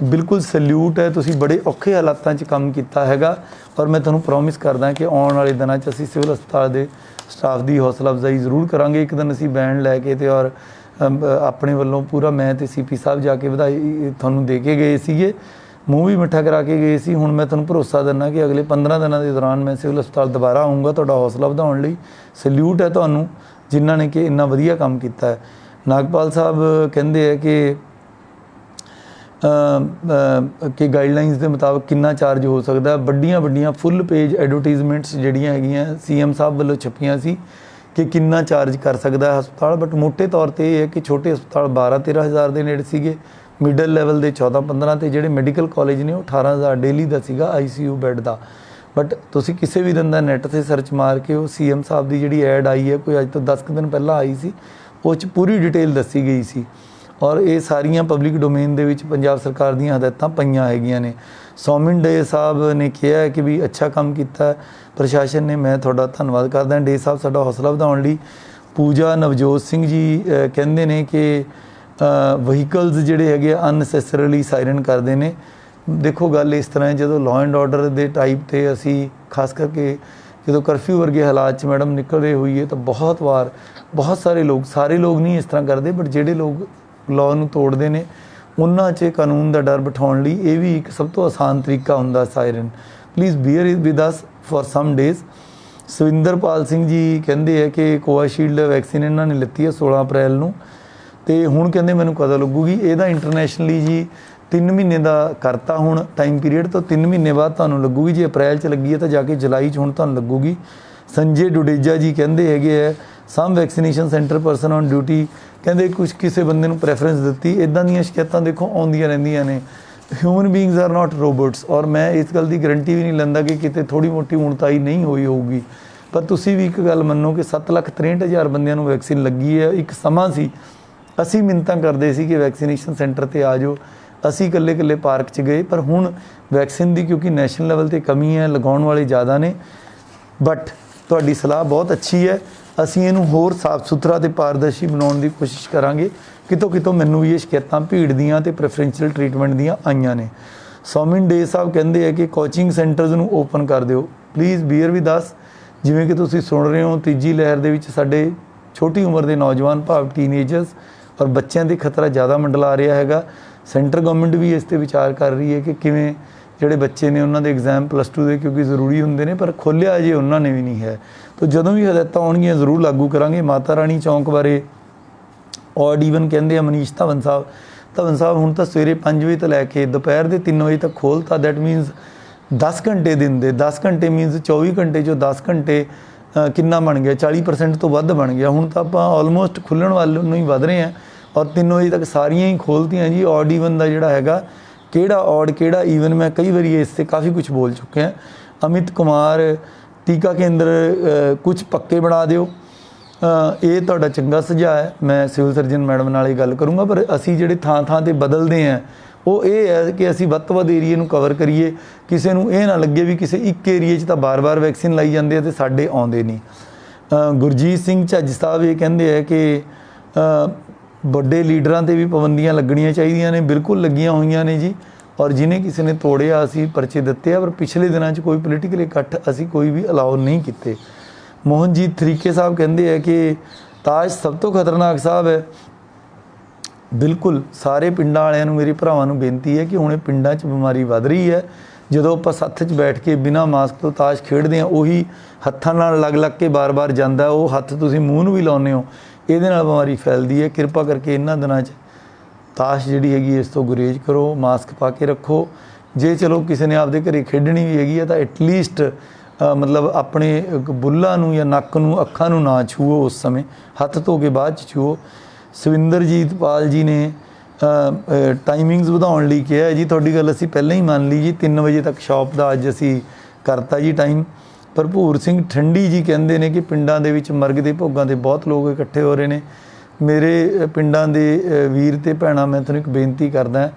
[SPEAKER 1] ਬਿਲਕੁਲ ਸੈਲਿਊਟ ਹੈ, ਤੁਸੀਂ ਬੜੇ ਔਖੇ ਹਾਲਾਤਾਂ 'ਚ ਕੰਮ ਕੀਤਾ ਹੈਗਾ, ਔਰ ਮੈਂ ਤੁਹਾਨੂੰ ਪ੍ਰੋਮਿਸ ਕਰਦਾ ਕਿ ਆਉਣ ਵਾਲੇ ਦਿਨਾਂ 'ਚ ਅਸੀਂ ਸਿਵਲ ਹਸਪਤਾਲ ਦੇ ਸਟਾਫ ਦੀ ਹੌਸਲਾ ਅਫਜ਼ਾਈ ਜ਼ਰੂਰ ਕਰਾਂਗੇ। ਇੱਕ ਦਿਨ ਅਸੀਂ ਬੈਂਡ ਲੈ ਕੇ ਅਤੇ ਔਰ ਆਪਣੇ ਵੱਲੋਂ ਪੂਰਾ ਮੈਂ ਅਤੇ CP ਸਾਹਿਬ ਜਾ ਕੇ ਵਧਾਈ ਤੁਹਾਨੂੰ ਦੇ ਕੇ ਗਏ ਸੀਗੇ, ਮੂੰਹ ਵੀ ਮਿੱਠਾ ਕਰਾ ਕੇ ਗਏ ਸੀ। ਹੁਣ ਮੈਂ ਤੁਹਾਨੂੰ ਭਰੋਸਾ ਦਿੰਦਾ ਕਿ ਅਗਲੇ 15 ਦਿਨਾਂ ਦੇ ਦੌਰਾਨ ਮੈਂ ਸਿਵਲ ਹਸਪਤਾਲ ਦੁਬਾਰਾ ਆਊਂਗਾ ਤੁਹਾਡਾ ਹੌਸਲਾ ਵਧਾਉਣ ਲਈ। ਸੈਲਿਊਟ ਹੈ ਤੁਹਾਨੂੰ ਜਿਨ੍ਹਾਂ ਨੇ ਕਿ ਇੰਨਾ ਵਧੀਆ ਕੰਮ ਕੀਤਾ ਹੈ। ਨਾਗਪਾਲ ਸਾਹਿਬ ਕਹਿੰਦੇ ਹੈ ਕਿ ਗਾਈਡਲਾਈਨਸ ਦੇ ਮੁਤਾਬਕ ਕਿੰਨਾ ਚਾਰਜ ਹੋ ਸਕਦਾ। ਵੱਡੀਆਂ ਫੁੱਲ ਪੇਜ ਐਡਵਰਟੀਜ਼ਮੈਂਟਸ ਜਿਹੜੀਆਂ ਹੈਗੀਆਂ CM ਸਾਹਿਬ ਵੱਲੋਂ ਛਪੀਆਂ ਸੀ ਕਿ ਕਿੰਨਾ ਚਾਰਜ ਕਰ ਸਕਦਾ ਹੈ ਹਸਪਤਾਲ, ਬਟ ਮੋਟੇ ਤੌਰ 'ਤੇ ਇਹ ਹੈ ਕਿ ਛੋਟੇ ਹਸਪਤਾਲ 12-13 ਹਜ਼ਾਰ ਦੇ ਨੇੜੇ ਸੀਗੇ, ਮਿਡਲ ਲੈਵਲ ਦੇ 14-15, ਅਤੇ ਜਿਹੜੇ ਮੈਡੀਕਲ ਕਾਲਜ ਨੇ ਉਹ 18,000 ਡੇਲੀ ਦਾ ਸੀਗਾ ICU ਬੈੱਡ ਦਾ। ਬਟ ਤੁਸੀਂ ਕਿਸੇ ਵੀ ਦਿਨ ਦਾ ਨੈੱਟ 'ਤੇ ਸਰਚ ਮਾਰ ਕੇ ਉਹ CM ਸਾਹਿਬ ਦੀ ਜਿਹੜੀ ਐਡ ਆਈ ਹੈ, ਕੋਈ ਅੱਜ ਤੋਂ 10 ਕੁ ਦਿਨ ਪਹਿਲਾਂ ਆਈ ਸੀ, ਉਹ 'ਚ ਪੂਰੀ ਡਿਟੇਲ ਦੱਸੀ ਗਈ ਸੀ, ਔਰ ਇਹ ਸਾਰੀਆਂ ਪਬਲਿਕ ਡੋਮੇਨ ਦੇ ਵਿੱਚ ਪੰਜਾਬ ਸਰਕਾਰ ਦੀਆਂ ਹਦਾਇਤਾਂ ਪਈਆਂ ਹੈਗੀਆਂ ਨੇ। ਸੌਮਿਨ ਡੇ ਸਾਹਿਬ ਨੇ ਕਿਹਾ ਹੈ ਕਿ ਵੀ ਅੱਛਾ ਕੰਮ ਕੀਤਾ ਪ੍ਰਸ਼ਾਸਨ ਨੇ, ਮੈਂ ਤੁਹਾਡਾ ਧੰਨਵਾਦ ਕਰਦਾ ਡੇ ਸਾਹਿਬ ਸਾਡਾ ਹੌਸਲਾ ਵਧਾਉਣ ਲਈ। ਪੂਜਾ ਨਵਜੋਤ ਸਿੰਘ ਜੀ ਕਹਿੰਦੇ ਨੇ ਕਿ ਵਹੀਕਲਸ ਜਿਹੜੇ ਹੈਗੇ ਅਨਨੈਸੈਸਰੀਲੀ ਸਾਇਰਨ ਕਰਦੇ ਨੇ। ਦੇਖੋ ਗੱਲ ਇਸ ਤਰ੍ਹਾਂ ਹੈ, ਜਦੋਂ ਲਾਅ ਐਂਡ ਆਰਡਰ ਦੇ ਟਾਈਪ 'ਤੇ ਅਸੀਂ ਖਾਸ ਕਰਕੇ ਜਦੋਂ ਕਰਫਿਊ ਵਰਗੇ ਹਾਲਾਤ 'ਚ ਮੈਡਮ ਨਿਕਲ ਰਹੇ ਹੋਈਏ ਤਾਂ ਬਹੁਤ ਸਾਰੇ ਲੋਕ, ਸਾਰੇ ਲੋਕ ਨਹੀਂ ਇਸ ਤਰ੍ਹਾਂ ਕਰਦੇ, ਬਟ ਜਿਹੜੇ ਲੋਕ ਲਾਅ ਨੂੰ ਤੋੜਦੇ ਨੇ ਉਹਨਾਂ 'ਚ ਕਾਨੂੰਨ ਦਾ ਡਰ ਬਿਠਾਉਣ ਲਈ ਇਹ ਵੀ ਇੱਕ ਸਭ ਤੋਂ ਆਸਾਨ ਤਰੀਕਾ ਹੁੰਦਾ siren. Please bear with us for some days. Swinderpal Singh ji ਕਹਿੰਦੇ ਹੈ ਕਿ ਕੋਵਾਸ਼ੀਲਡ ਵੈਕਸੀਨ ਇਹਨਾਂ ਨੇ ਲਿੱਤੀ ਹੈ 16 ਅਪ੍ਰੈਲ ਨੂੰ, ਅਤੇ ਹੁਣ ਕਹਿੰਦੇ ਮੈਨੂੰ ਕਦੋਂ ਲੱਗੂਗੀ। ਇਹਦਾ ਇੰਟਰਨੈਸ਼ਨਲੀ ਜੀ 3 ਮਹੀਨੇ ਦਾ ਕਰਤਾ ਹੁਣ ਟਾਈਮ ਪੀਰੀਅਡ, ਤੋਂ 3 ਮਹੀਨੇ ਬਾਅਦ ਤੁਹਾਨੂੰ ਲੱਗੂਗੀ। ਜੇ ਅਪ੍ਰੈਲ 'ਚ ਲੱਗੀ ਹੈ ਤਾਂ ਜਾ ਕੇ ਜੁਲਾਈ 'ਚ ਹੁਣ ਤੁਹਾਨੂੰ ਲੱਗੂਗੀ। ਸੰਜੇ ਡੁਡੇਜਾ ਜੀ ਕਹਿੰਦੇ ਹੈਗੇ ਹੈ some vaccination centre person on duty, ਕਹਿੰਦੇ ਕਿਸੇ ਬੰਦੇ ਨੂੰ ਪ੍ਰੈਫਰੈਂਸ ਦਿੱਤੀ। ਇੱਦਾਂ ਦੀਆਂ ਸ਼ਿਕਾਇਤਾਂ ਦੇਖੋ ਆਉਂਦੀਆਂ ਰਹਿੰਦੀਆਂ ਨੇ। Human beings are not robots, ਔਰ ਮੈਂ ਇਸ ਗੱਲ ਦੀ ਗਰੰਟੀ ਵੀ ਨਹੀਂ ਲੈਂਦਾ ਕਿ ਕਿਤੇ ਥੋੜ੍ਹੀ ਮੋਟੀ ਉਣਤਾਈ ਨਹੀਂ ਹੋਈ ਹੋਊਗੀ, ਪਰ ਤੁਸੀਂ ਵੀ ਇੱਕ ਗੱਲ ਮੰਨੋ ਕਿ 7,63,000 ਬੰਦਿਆਂ ਨੂੰ ਵੈਕਸੀਨ ਲੱਗੀ ਹੈ। ਇੱਕ ਸਮਾਂ ਸੀ ਅਸੀਂ ਮਿੰਨਤਾਂ ਕਰਦੇ ਸੀ ਕਿ ਵੈਕਸੀਨੇਸ਼ਨ ਸੈਂਟਰ 'ਤੇ ਆ ਜਾਓ, ਅਸੀਂ ਇਕੱਲੇ ਪਾਰਕ 'ਚ ਗਏ, ਪਰ ਹੁਣ ਵੈਕਸੀਨ ਦੀ ਕਿਉਂਕਿ ਨੈਸ਼ਨਲ ਲੈਵਲ 'ਤੇ ਕਮੀ ਹੈ, ਲਗਾਉਣ ਵਾਲੇ ਜ਼ਿਆਦਾ ਨੇ। ਬਟ ਤੁਹਾਡੀ ਸਲਾਹ ਬਹੁਤ ਅੱਛੀ ਹੈ, ਅਸੀਂ ਇਹਨੂੰ ਹੋਰ ਸਾਫ਼ ਸੁਥਰਾ ਅਤੇ ਪਾਰਦਰਸ਼ੀ ਬਣਾਉਣ ਦੀ ਕੋਸ਼ਿਸ਼ ਕਰਾਂਗੇ। ਕਿਤੋਂ ਮੈਨੂੰ ਵੀ ਇਹ ਸ਼ਿਕਾਇਤਾਂ ਭੀੜ ਦੀਆਂ ਅਤੇ ਪ੍ਰੈਫਰੈਂਸ਼ੀਅਲ ਟਰੀਟਮੈਂਟ ਦੀਆਂ ਆਈਆਂ ਨੇ। ਸੌਮਿਨ ਡੇ ਸਾਹਿਬ ਕਹਿੰਦੇ ਹੈ ਕਿ ਕੋਚਿੰਗ ਸੈਂਟਰਸ ਨੂੰ ਓਪਨ ਕਰ ਦਿਓ। ਪਲੀਜ਼ ਬੀਅਰ ਵਿਦ ਅਸ। ਜਿਵੇਂ ਕਿ ਤੁਸੀਂ ਸੁਣ ਰਹੇ ਹੋ, ਤੀਜੀ ਲਹਿਰ ਦੇ ਵਿੱਚ ਸਾਡੇ ਛੋਟੀ ਉਮਰ ਦੇ ਨੌਜਵਾਨ ਭਾਵ ਟੀਨਏਜਰਸ ਔਰ ਬੱਚਿਆਂ 'ਤੇ ਖਤਰਾ ਜ਼ਿਆਦਾ ਮੰਡਲਾ ਰਿਹਾ ਹੈਗਾ। ਸੈਂਟਰ ਗਵਰਨਮੈਂਟ ਵੀ ਇਸ 'ਤੇ ਵਿਚਾਰ ਕਰ ਰਹੀ ਹੈ ਕਿ ਕਿਵੇਂ ਜਿਹੜੇ ਬੱਚੇ ਨੇ ਉਹਨਾਂ ਦੇ ਐਗਜ਼ਾਮ +2 ਦੇ ਕਿਉਂਕਿ ਜ਼ਰੂਰੀ ਹੁੰਦੇ ਨੇ, ਪਰ ਖੋਲ੍ਹਿਆ ਅਜੇ ਉਹਨਾਂ ਨੇ ਵੀ ਨਹੀਂ ਹੈ। ਤਾਂ ਜਦੋਂ ਵੀ ਹਦਾਇਤਾਂ ਆਉਣਗੀਆਂ ਜ਼ਰੂਰ ਲਾਗੂ ਕਰਾਂਗੇ। ਮਾਤਾ ਰਾਣੀ ਚੌਂਕ ਬਾਰੇ ਔਡ ਈਵਨ ਕਹਿੰਦੇ ਆ ਮਨੀਸ਼ ਧਵਨ ਸਾਹਿਬ ਹੁਣ ਤਾਂ ਸਵੇਰੇ 5 ਵਜੇ ਤੋਂ ਲੈ ਕੇ ਦੁਪਹਿਰ ਦੇ 3 ਵਜੇ ਤੱਕ ਖੋਲ੍ਹਤਾ। ਦੈਟ ਮੀਨਸ 10 ਘੰਟੇ ਦਿਨ ਦੇ 10 ਘੰਟੇ ਮੀਨਸ 24 ਘੰਟੇ 'ਚੋਂ 10 ਘੰਟੇ ਕਿੰਨਾ ਬਣ ਗਿਆ, 40% ਤੋਂ ਵੱਧ ਬਣ ਗਿਆ। ਹੁਣ ਤਾਂ ਆਪਾਂ ਆਲਮੋਸਟ ਖੁੱਲ੍ਹਣ ਵੱਲ ਨੂੰ ਹੀ ਵੱਧ ਰਹੇ ਹਾਂ, ਔਰ 3 ਵਜੇ ਤੱਕ ਸਾਰੀਆਂ ਹੀ ਖੋਲ੍ਹਤੀਆਂ ਜੀ। ਔਡ ਈਵਨ ਦਾ ਜਿਹੜਾ ਹੈਗਾ, ਕਿਹੜਾ ਔਡ ਕਿਹੜਾ ਈਵਨ, ਮੈਂ ਕਈ ਵਾਰੀ ਇਸ 'ਤੇ ਕਾਫੀ ਕੁਛ ਬੋਲ ਚੁੱਕਿਆ। ਅਮਿਤ ਕੁਮਾਰ ਟੀਕਾ ਕੇਂਦਰ ਕੁਛ ਪੱਕੇ ਬਣਾ ਦਿਓ, ਇਹ ਤੁਹਾਡਾ ਚੰਗਾ ਸੁਝਾਅ ਹੈ। ਮੈਂ ਸਿਵਲ ਸਰਜਨ ਮੈਡਮ ਨਾਲ ਇਹ ਗੱਲ ਕਰੂੰਗਾ, ਪਰ ਅਸੀਂ ਜਿਹੜੇ ਥਾਂ 'ਤੇ ਬਦਲਦੇ ਹਾਂ ਉਹ ਇਹ ਹੈ ਕਿ ਅਸੀਂ ਵੱਧ ਤੋਂ ਵੱਧ ਏਰੀਏ ਨੂੰ ਕਵਰ ਕਰੀਏ। ਕਿਸੇ ਨੂੰ ਇਹ ਨਾ ਲੱਗੇ ਵੀ ਕਿਸੇ ਇੱਕ ਏਰੀਏ 'ਚ ਤਾਂ ਬਾਰ-ਬਾਰ ਵੈਕਸੀਨ ਲਾਈ ਜਾਂਦੇ ਆ ਅਤੇ ਸਾਡੇ ਆਉਂਦੇ ਨਹੀਂ। ਗੁਰਜੀਤ ਸਿੰਘ ਝੱਜ ਸਾਹਿਬ ਇਹ ਕਹਿੰਦੇ ਹੈ ਕਿ ਵੱਡੇ ਲੀਡਰਾਂ 'ਤੇ ਵੀ ਪਾਬੰਦੀਆਂ ਲੱਗਣੀਆਂ ਚਾਹੀਦੀਆਂ ਨੇ। ਬਿਲਕੁਲ ਲੱਗੀਆਂ ਹੋਈਆਂ ਨੇ ਜੀ, ਔਰ ਜਿਹਨੇ ਕਿਸੇ ਨੇ ਤੋੜਿਆ ਅਸੀਂ ਪਰਚੇ ਦਿੱਤੇ ਆ, ਪਰ ਪਿਛਲੇ ਦਿਨਾਂ 'ਚ ਕੋਈ ਪੋਲੀਟੀਕਲ ਇਕੱਠ ਅਸੀਂ ਕੋਈ ਵੀ ਅਲਾਉ ਨਹੀਂ ਕੀਤੇ। ਮੋਹਨਜੀਤ ਤਰੀਕੇ ਸਾਹਿਬ ਕਹਿੰਦੇ ਹੈ ਕਿ ਤਾਜ ਸਭ ਤੋਂ ਖਤਰਨਾਕ ਸਾਹਿਬ ਹੈ। ਬਿਲਕੁਲ ਸਾਰੇ ਪਿੰਡਾਂ ਵਾਲਿਆਂ ਨੂੰ, ਮੇਰੇ ਭਰਾਵਾਂ ਨੂੰ ਬੇਨਤੀ ਹੈ ਕਿ ਹੁਣ ਇਹ ਪਿੰਡਾਂ 'ਚ ਬਿਮਾਰੀ ਵੱਧ ਰਹੀ ਹੈ। ਜਦੋਂ ਆਪਾਂ ਸੱਥ 'ਚ ਬੈਠ ਕੇ ਬਿਨਾਂ ਮਾਸਕ ਤੋਂ ਤਾਸ਼ ਖੇਡਦੇ ਹਾਂ, ਉਹੀ ਹੱਥਾਂ ਨਾਲ ਲੱਗ ਕੇ ਬਾਰ-ਬਾਰ ਜਾਂਦਾ, ਉਹ ਹੱਥ ਤੁਸੀਂ ਮੂੰਹ ਨੂੰ ਵੀ ਲਾਉਂਦੇ ਹੋ, ਇਹਦੇ ਨਾਲ ਬਿਮਾਰੀ ਫੈਲਦੀ ਹੈ। ਕਿਰਪਾ ਕਰਕੇ ਇਹਨਾਂ ਦਿਨਾਂ 'ਚ ਤਾਸ਼ ਜਿਹੜੀ ਹੈਗੀ ਇਸ ਤੋਂ ਗੁਰੇਜ਼ ਕਰੋ, ਮਾਸਕ ਪਾ ਕੇ ਰੱਖੋ। ਜੇ ਚਲੋ ਕਿਸੇ ਨੇ ਆਪਦੇ ਘਰੇ ਖੇਡਣੀ ਵੀ ਹੈਗੀ ਹੈ ਤਾਂ ਐਟਲੀਸਟ ਮਤਲਬ ਆਪਣੇ ਬੁੱਲਾਂ ਨੂੰ ਜਾਂ ਨੱਕ ਨੂੰ, ਅੱਖਾਂ ਨੂੰ ਨਾ ਛੂਓ, ਉਸ ਸਮੇਂ ਹੱਥ ਧੋ ਕੇ ਬਾਅਦ 'ਚ ਛੂਓ। ਸਵਿੰਦਰਜੀਤ ਪਾਲ ਜੀ ਨੇ ਟਾਈਮਿੰਗਸ ਵਧਾਉਣ ਲਈ ਕਿਹਾ ਜੀ, ਤੁਹਾਡੀ ਗੱਲ ਅਸੀਂ ਪਹਿਲਾਂ ਹੀ ਮੰਨ ਲਈ ਜੀ, 3 ਵਜੇ ਤੱਕ ਸ਼ਾਪ ਦਾ ਅੱਜ ਅਸੀਂ ਕਰਤਾ ਜੀ ਟਾਈਮ। ਭਰਪੂਰ ਸਿੰਘ ਠੰਡੀ ਜੀ ਕਹਿੰਦੇ ਨੇ ਕਿ ਪਿੰਡਾਂ ਦੇ ਵਿੱਚ ਮਰਗ ਦੇ ਭੋਗਾਂ 'ਤੇ ਬਹੁਤ ਲੋਕ ਇਕੱਠੇ ਹੋ ਰਹੇ ਨੇ। ਮੇਰੇ ਪਿੰਡਾਂ ਦੇ ਵੀਰ ਅਤੇ ਭੈਣਾਂ, ਮੈਂ ਤੁਹਾਨੂੰ ਇੱਕ ਬੇਨਤੀ ਕਰਦਾ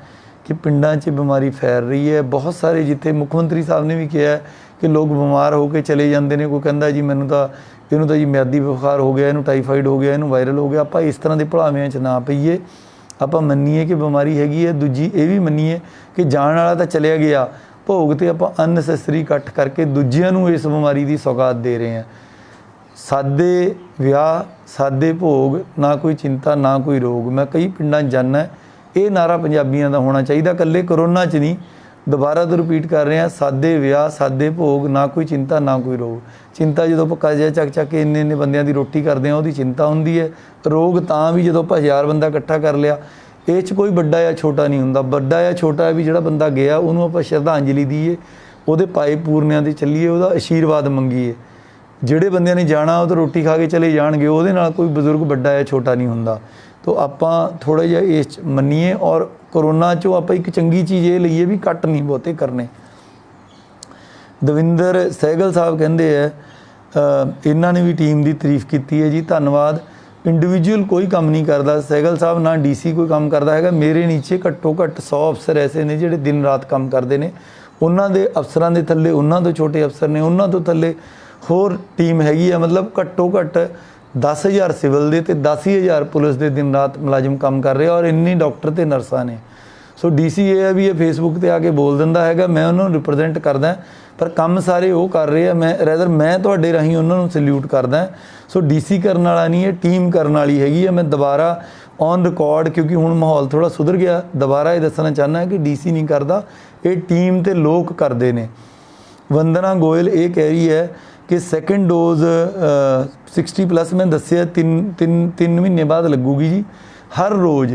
[SPEAKER 1] ਕਿ ਪਿੰਡਾਂ 'ਚ ਬਿਮਾਰੀ ਫੈਲ ਰਹੀ ਹੈ। ਬਹੁਤ ਸਾਰੇ, ਜਿੱਥੇ ਮੁੱਖ ਮੰਤਰੀ ਸਾਹਿਬ ਨੇ ਵੀ ਕਿਹਾ ਕਿ ਲੋਕ ਬਿਮਾਰ ਹੋ ਕੇ ਚਲੇ ਜਾਂਦੇ ਨੇ, ਕੋਈ ਕਹਿੰਦਾ ਜੀ ਇਹਨੂੰ ਤਾਂ ਜੀ ਮਿਆਦੀ ਬੁਖਾਰ ਹੋ ਗਿਆ, ਇਹਨੂੰ ਟਾਈਫਾਈਡ ਹੋ ਗਿਆ, ਇਹਨੂੰ ਵਾਇਰਲ ਹੋ ਗਿਆ। ਆਪਾਂ ਇਸ ਤਰ੍ਹਾਂ ਦੇ ਭੁਲਾਵਿਆਂ 'ਚ ਨਾ ਪਈਏ। ਆਪਾਂ ਮੰਨੀਏ ਕਿ ਬਿਮਾਰੀ ਹੈਗੀ ਹੈ। ਦੂਜੀ ਇਹ ਵੀ ਮੰਨੀਏ ਕਿ ਜਾਣ ਵਾਲਾ ਤਾਂ ਚਲਿਆ ਗਿਆ, ਭੋਗ 'ਤੇ ਆਪਾਂ ਅਨਨੈਸੈਸਰੀ ਇਕੱਠ ਕਰਕੇ ਦੂਜਿਆਂ ਨੂੰ ਇਸ ਬਿਮਾਰੀ ਦੀ ਸੌਗਾਤ ਦੇ ਰਹੇ ਹਾਂ। ਸਾਦੇ ਵਿਆਹ, ਸਾਦੇ ਭੋਗ, ਨਾ ਕੋਈ ਚਿੰਤਾ ਨਾ ਕੋਈ ਰੋਗ। ਮੈਂ ਕਈ ਪਿੰਡਾਂ 'ਚ ਜਾਂਦਾ, ਇਹ ਨਾਰਾ ਪੰਜਾਬੀਆਂ ਦਾ ਹੋਣਾ ਚਾਹੀਦਾ, ਇਕੱਲੇ ਕਰੋਨਾ 'ਚ ਨਹੀਂ। ਦੁਬਾਰਾ ਤੋਂ ਰਿਪੀਟ ਕਰ ਰਹੇ ਹਾਂ, ਸਾਦੇ ਵਿਆਹ, ਸਾਦੇ ਭੋਗ, ਨਾ ਕੋਈ ਚਿੰਤਾ ਨਾ ਕੋਈ ਰੋਗ। ਚਿੰਤਾ ਜਦੋਂ ਆਪਾਂ ਕਰਜ਼ਾ ਚੱਕ ਕੇ ਇੰਨੇ ਬੰਦਿਆਂ ਦੀ ਰੋਟੀ ਕਰਦੇ ਹਾਂ, ਉਹਦੀ ਚਿੰਤਾ ਹੁੰਦੀ ਹੈ। ਰੋਗ ਤਾਂ ਵੀ ਜਦੋਂ ਆਪਾਂ 1000 ਬੰਦਾ ਇਕੱਠਾ ਕਰ ਲਿਆ। ਇਹ 'ਚ ਕੋਈ ਵੱਡਾ ਜਾਂ ਛੋਟਾ ਨਹੀਂ ਹੁੰਦਾ। ਵੱਡਾ ਜਾਂ ਛੋਟਾ ਹੈ ਵੀ ਜਿਹੜਾ ਬੰਦਾ ਗਿਆ ਉਹਨੂੰ ਆਪਾਂ ਸ਼ਰਧਾਂਜਲੀ ਦਈਏ, ਉਹਦੇ ਪਾਏ ਪੂਰਨਿਆਂ 'ਤੇ ਚੱਲੀਏ, ਉਹਦਾ ਆਸ਼ੀਰਵਾਦ ਮੰਗੀਏ। ਜਿਹੜੇ ਬੰਦਿਆਂ ਨੇ ਜਾਣਾ ਉਹ ਤਾਂ ਰੋਟੀ ਖਾ ਕੇ ਚਲੇ ਜਾਣਗੇ, ਉਹਦੇ ਨਾਲ ਕੋਈ ਬਜ਼ੁਰਗ ਵੱਡਾ ਜਾਂ ਛੋਟਾ ਨਹੀਂ ਹੁੰਦਾ। ਤੋ ਆਪਾਂ ਥੋੜ੍ਹਾ ਜਿਹਾ ਇਸ 'ਚ ਮੰਨੀਏ, ਔਰ ਕਰੋਨਾ 'ਚੋਂ ਆਪਾਂ ਇੱਕ ਚੰਗੀ ਚੀਜ਼ ਇਹ ਲਈਏ ਵੀ ਕੱਟ ਨਹੀਂ ਬਹੁਤੇ ਕਰਨੇ। ਦਵਿੰਦਰ ਸਹਿਗਲ ਸਾਹਿਬ ਕਹਿੰਦੇ ਹੈ, ਇਹਨਾਂ ਨੇ ਵੀ ਟੀਮ ਦੀ ਤਾਰੀਫ ਕੀਤੀ ਹੈ ਜੀ, ਧੰਨਵਾਦ। ਇੰਡੀਵਿਜੂਅਲ ਕੋਈ ਕੰਮ ਨਹੀਂ ਕਰਦਾ ਸਹਿਗਲ ਸਾਹਿਬ, ਨਾ DC ਕੋਈ ਕੰਮ ਕਰਦਾ ਹੈਗਾ। ਮੇਰੇ ਨੀਚੇ ਘੱਟੋ ਘੱਟ 100 ਅਫਸਰ ਐਸੇ ਨੇ ਜਿਹੜੇ ਦਿਨ ਰਾਤ ਕੰਮ ਕਰਦੇ ਨੇ। ਉਹਨਾਂ ਦੇ ਅਫਸਰਾਂ ਦੇ ਥੱਲੇ ਉਹਨਾਂ ਤੋਂ ਛੋਟੇ ਅਫਸਰ ਨੇ, ਉਹਨਾਂ ਤੋਂ ਥੱਲੇ ਹੋਰ ਟੀਮ ਹੈਗੀ ਆ। ਮਤਲਬ ਘੱਟੋ ਘੱਟ 10,000 ਸਿਵਲ ਦੇ ਅਤੇ 10,000 ਪੁਲਿਸ ਦੇ ਦਿਨ ਰਾਤ ਮੁਲਾਜ਼ਮ ਕੰਮ ਕਰ ਰਹੇ, ਔਰ ਇੰਨੇ ਡਾਕਟਰ ਅਤੇ ਨਰਸਾਂ ਨੇ। ਸੋ DC ਇਹ ਹੈ ਵੀ ਇਹ ਫੇਸਬੁੱਕ 'ਤੇ ਆ ਕੇ ਬੋਲ ਦਿੰਦਾ ਹੈਗਾ, ਮੈਂ ਉਹਨਾਂ ਨੂੰ ਰਿਪਰੈਜ਼ੈਂਟ ਕਰਦਾ, ਪਰ ਕੰਮ ਸਾਰੇ ਉਹ ਕਰ ਰਹੇ ਆ। ਮੈਂ ਤੁਹਾਡੇ ਰਾਹੀਂ ਉਹਨਾਂ ਨੂੰ ਸੈਲਿਊਟ ਕਰਦਾ। ਸੋ DC ਕਰਨ ਵਾਲਾ ਨਹੀਂ, ਇਹ ਟੀਮ ਕਰਨ ਵਾਲੀ ਹੈਗੀ ਆ। ਮੈਂ ਦੁਬਾਰਾ ਔਨ ਰਿਕਾਰਡ, ਕਿਉਂਕਿ ਹੁਣ ਮਾਹੌਲ ਥੋੜ੍ਹਾ ਸੁਧਰ ਗਿਆ, ਦੁਬਾਰਾ ਇਹ ਦੱਸਣਾ ਚਾਹੁੰਦਾ ਕਿ DC ਨਹੀਂ ਕਰਦਾ, ਇਹ ਟੀਮ ਅਤੇ ਲੋਕ ਕਰਦੇ ਨੇ। ਵੰਦਨਾ ਗੋਇਲ ਇਹ ਕਹਿ ਰਹੀ ਹੈ ਕਿ ਸੈਕਿੰਡ ਡੋਜ਼ 60+ ਮੈਂ ਦੱਸਿਆ 3 ਮਹੀਨੇ ਬਾਅਦ ਲੱਗੂਗੀ ਜੀ। ਹਰ ਰੋਜ਼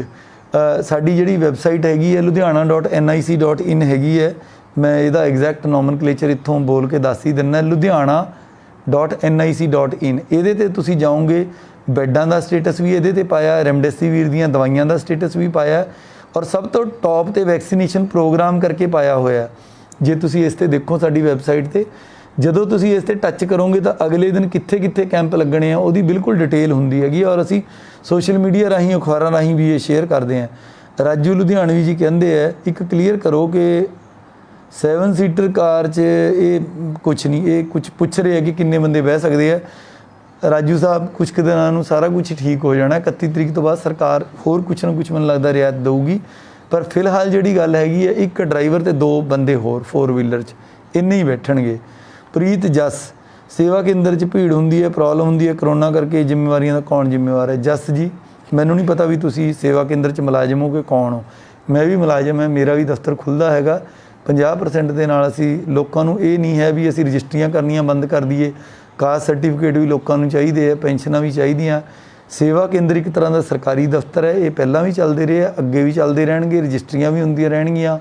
[SPEAKER 1] ਸਾਡੀ ਜਿਹੜੀ ਵੈਬਸਾਈਟ ਹੈਗੀ ਹੈ ludhiana.nic.in ਹੈਗੀ ਹੈ। ਮੈਂ ਇਹਦਾ ਐਗਜ਼ੈਕਟ ਨੋਮਨਕਲੇਚਰ ਇੱਥੋਂ ਬੋਲ ਕੇ ਦੱਸ ਹੀ ਦਿੰਦਾ, ludhiana.nic.in। ਇਹਦੇ 'ਤੇ ਤੁਸੀਂ ਜਾਓਗੇ, ਬੈੱਡਾਂ ਦਾ ਸਟੇਟਸ ਵੀ ਇਹਦੇ 'ਤੇ ਪਾਇਆ, ਰੈਮਡੈਸੀਵੀਰ ਦੀਆਂ ਦਵਾਈਆਂ ਦਾ ਸਟੇਟਸ ਵੀ ਪਾਇਆ, ਔਰ ਸਭ ਤੋਂ ਟੌਪ 'ਤੇ ਵੈਕਸੀਨੇਸ਼ਨ ਪ੍ਰੋਗਰਾਮ ਕਰਕੇ ਪਾਇਆ ਹੋਇਆ। ਜੇ ਤੁਸੀਂ ਇਸ 'ਤੇ ਦੇਖੋ ਸਾਡੀ ਵੈਬਸਾਈਟ 'ਤੇ, ਜਦੋਂ ਤੁਸੀਂ ਇਸ 'ਤੇ ਟੱਚ ਕਰੋਗੇ ਤਾਂ ਅਗਲੇ ਦਿਨ ਕਿੱਥੇ ਕਿੱਥੇ ਕੈਂਪ ਲੱਗਣੇ ਆ ਉਹਦੀ ਬਿਲਕੁਲ ਡਿਟੇਲ ਹੁੰਦੀ ਹੈਗੀ, ਔਰ ਅਸੀਂ ਸੋਸ਼ਲ ਮੀਡੀਆ ਰਾਹੀਂ, ਅਖਬਾਰਾਂ ਰਾਹੀਂ ਵੀ ਇਹ ਸ਼ੇਅਰ ਕਰਦੇ ਹਾਂ। ਰਾਜੂ ਲੁਧਿਆਣਵੀ ਜੀ ਕਹਿੰਦੇ ਹੈ, ਇੱਕ ਕਲੀਅਰ ਕਰੋ ਕਿ 7 ਸੀਟਰ ਕਾਰ 'ਚ ਇਹ ਕੁਛ ਨਹੀਂ, ਇਹ ਕੁਛ ਪੁੱਛ ਰਹੇ ਹੈ ਕਿ ਕਿੰਨੇ ਬੰਦੇ ਬਹਿ ਸਕਦੇ ਆ। ਰਾਜੂ ਸਾਹਿਬ, ਕੁਛ ਕੁ ਦਿਨਾਂ ਨੂੰ ਸਾਰਾ ਕੁਛ ਠੀਕ ਹੋ ਜਾਣਾ। 31 ਤਰੀਕ ਤੋਂ ਬਾਅਦ ਸਰਕਾਰ ਹੋਰ ਕੁਛ ਨਾ ਕੁਛ ਮੈਨੂੰ ਲੱਗਦਾ ਰਿਆਇਤ ਦੇਊਗੀ, ਪਰ ਫਿਲਹਾਲ ਜਿਹੜੀ ਗੱਲ ਹੈਗੀ ਹੈ, ਇੱਕ ਡਰਾਈਵਰ ਅਤੇ 2 ਬੰਦੇ ਹੋਰ 4 ਵੀਲਰ 'ਚ ਇੰਨੇ ਹੀ ਬੈਠਣਗੇ। ਪ੍ਰੀਤ ਜਸ, ਸੇਵਾ ਕੇਂਦਰ 'ਚ ਭੀੜ ਹੁੰਦੀ ਹੈ, ਪ੍ਰੋਬਲਮ ਹੁੰਦੀ ਹੈ ਕਰੋਨਾ ਕਰਕੇ, ਜ਼ਿੰਮੇਵਾਰੀਆਂ ਦਾ ਕੌਣ ਜ਼ਿੰਮੇਵਾਰ ਹੈ? ਜਸ ਜੀ, ਮੈਨੂੰ ਨਹੀਂ ਪਤਾ ਵੀ ਤੁਸੀਂ ਸੇਵਾ ਕੇਂਦਰ 'ਚ ਮੁਲਾਜ਼ਮ ਹੋ ਕਿ ਕੌਣ ਹੋ। ਮੈਂ ਵੀ ਮੁਲਾਜ਼ਮ ਹੈ, ਮੇਰਾ ਵੀ ਦਫ਼ਤਰ ਖੁੱਲ੍ਹਦਾ ਹੈਗਾ। 50% ਦੇ ਨਾਲ ਅਸੀਂ ਲੋਕਾਂ ਨੂੰ, ਇਹ ਨਹੀਂ ਹੈ ਵੀ ਅਸੀਂ ਰਜਿਸਟਰੀਆਂ ਕਰਨੀਆਂ ਬੰਦ ਕਰ ਦਈਏ। ਕਾਸਟ ਸਰਟੀਫਿਕੇਟ ਵੀ ਲੋਕਾਂ ਨੂੰ ਚਾਹੀਦੇ ਆ, ਪੈਨਸ਼ਨਾਂ ਵੀ ਚਾਹੀਦੀਆਂ। ਸੇਵਾ ਕੇਂਦਰ ਇੱਕ ਤਰ੍ਹਾਂ ਦਾ ਸਰਕਾਰੀ ਦਫ਼ਤਰ ਹੈ। ਇਹ ਪਹਿਲਾਂ ਵੀ ਚੱਲਦੇ ਰਹੇ ਆ, ਅੱਗੇ ਵੀ ਚੱਲਦੇ ਰਹਿਣਗੇ। ਰਜਿਸਟਰੀਆਂ ਵੀ ਹੁੰਦੀਆਂ ਰਹਿਣਗੀਆਂ,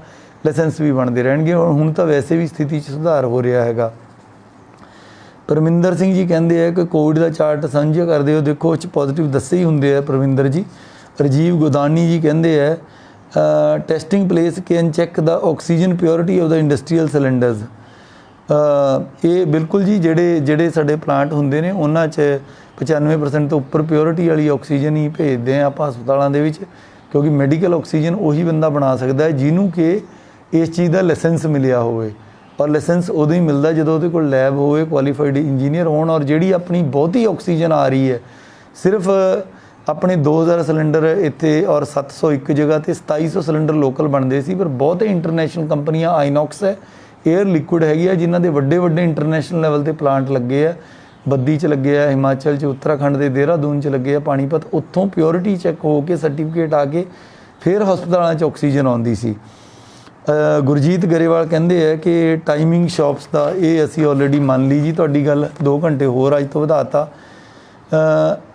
[SPEAKER 1] ਲਾਇਸੈਂਸ ਵੀ ਬਣਦੇ ਰਹਿਣਗੇ। ਹੁਣ ਤਾਂ ਵੈਸੇ ਵੀ ਸਥਿਤੀ 'ਚ ਸੁਧਾਰ ਹੋ ਰਿਹਾ ਹੈਗਾ। ਪਰਮਿੰਦਰ ਸਿੰਘ ਜੀ ਕਹਿੰਦੇ ਆ ਕਿ ਕੋਵਿਡ ਦਾ ਚਾਰਟ ਸਾਂਝਾ ਕਰਦੇ ਹੋ, ਦੇਖੋ ਉਹ 'ਚ ਪੋਜ਼ੀਟਿਵ ਦੱਸੇ ਹੀ ਹੁੰਦੇ ਆ ਪਰਮਿੰਦਰ ਜੀ। ਰਜੀਵ ਗੋਦਾਨੀ ਜੀ ਕਹਿੰਦੇ ਆ testing place can check the oxygen purity of the industrial cylinders. ਇਹ ਬਿਲਕੁਲ ਜੀ, ਜਿਹੜੇ ਸਾਡੇ ਪਲਾਂਟ ਹੁੰਦੇ ਨੇ ਉਹਨਾਂ 'ਚ 95% ਤੋਂ ਉੱਪਰ ਪਿਓਰਿਟੀ ਵਾਲੀ ਆਕਸੀਜਨ ਹੀ ਭੇਜਦੇ ਹਾਂ ਆਪਾਂ ਹਸਪਤਾਲਾਂ ਦੇ ਵਿੱਚ, ਕਿਉਂਕਿ ਮੈਡੀਕਲ ਆਕਸੀਜਨ ਉਹੀ ਬੰਦਾ ਬਣਾ ਸਕਦਾ ਹੈ ਜਿਹਨੂੰ ਕਿ ਇਸ ਚੀਜ਼ ਦਾ ਲਾਇਸੈਂਸ ਮਿਲਿਆ ਹੋਵੇ। और लाइसेंस उदों ही मिलता जो ਉਹਦੇ ਕੋਲ लैब होए, क्वालीफाइड इंजीनियर होण। और ਜਿਹੜੀ अपनी बहुती ऑक्सीजन आ रही है सिर्फ अपने 2000 सिलेंडर इत्थे और 701 जगह ते 2700 सिलेंडर लोकल बनते सी, पर बहुत इंटरनेशनल कंपनियां आइनॉक्स है, एयर लिक्विड हैगी है, जिन्हों के वड्डे वड्डे इंटरनेशनल लैवल ते प्लांट लगे है। बद्दी च लगे है, हिमाचल च, उत्तराखंड के देहरादून च लगे है, पानीपत, उत्थों प्योरिटी चैक होकर सर्टिफिकेट आके फिर हस्पतालों च ऑक्सीजन आती सी। गुरजीत गरेवाल कहते हैं कि टाइमिंग शॉप्स का ये असी ऑलरेडी मान ली जी, तुहाडी गल 2 घंटे होर अज तो वधाता।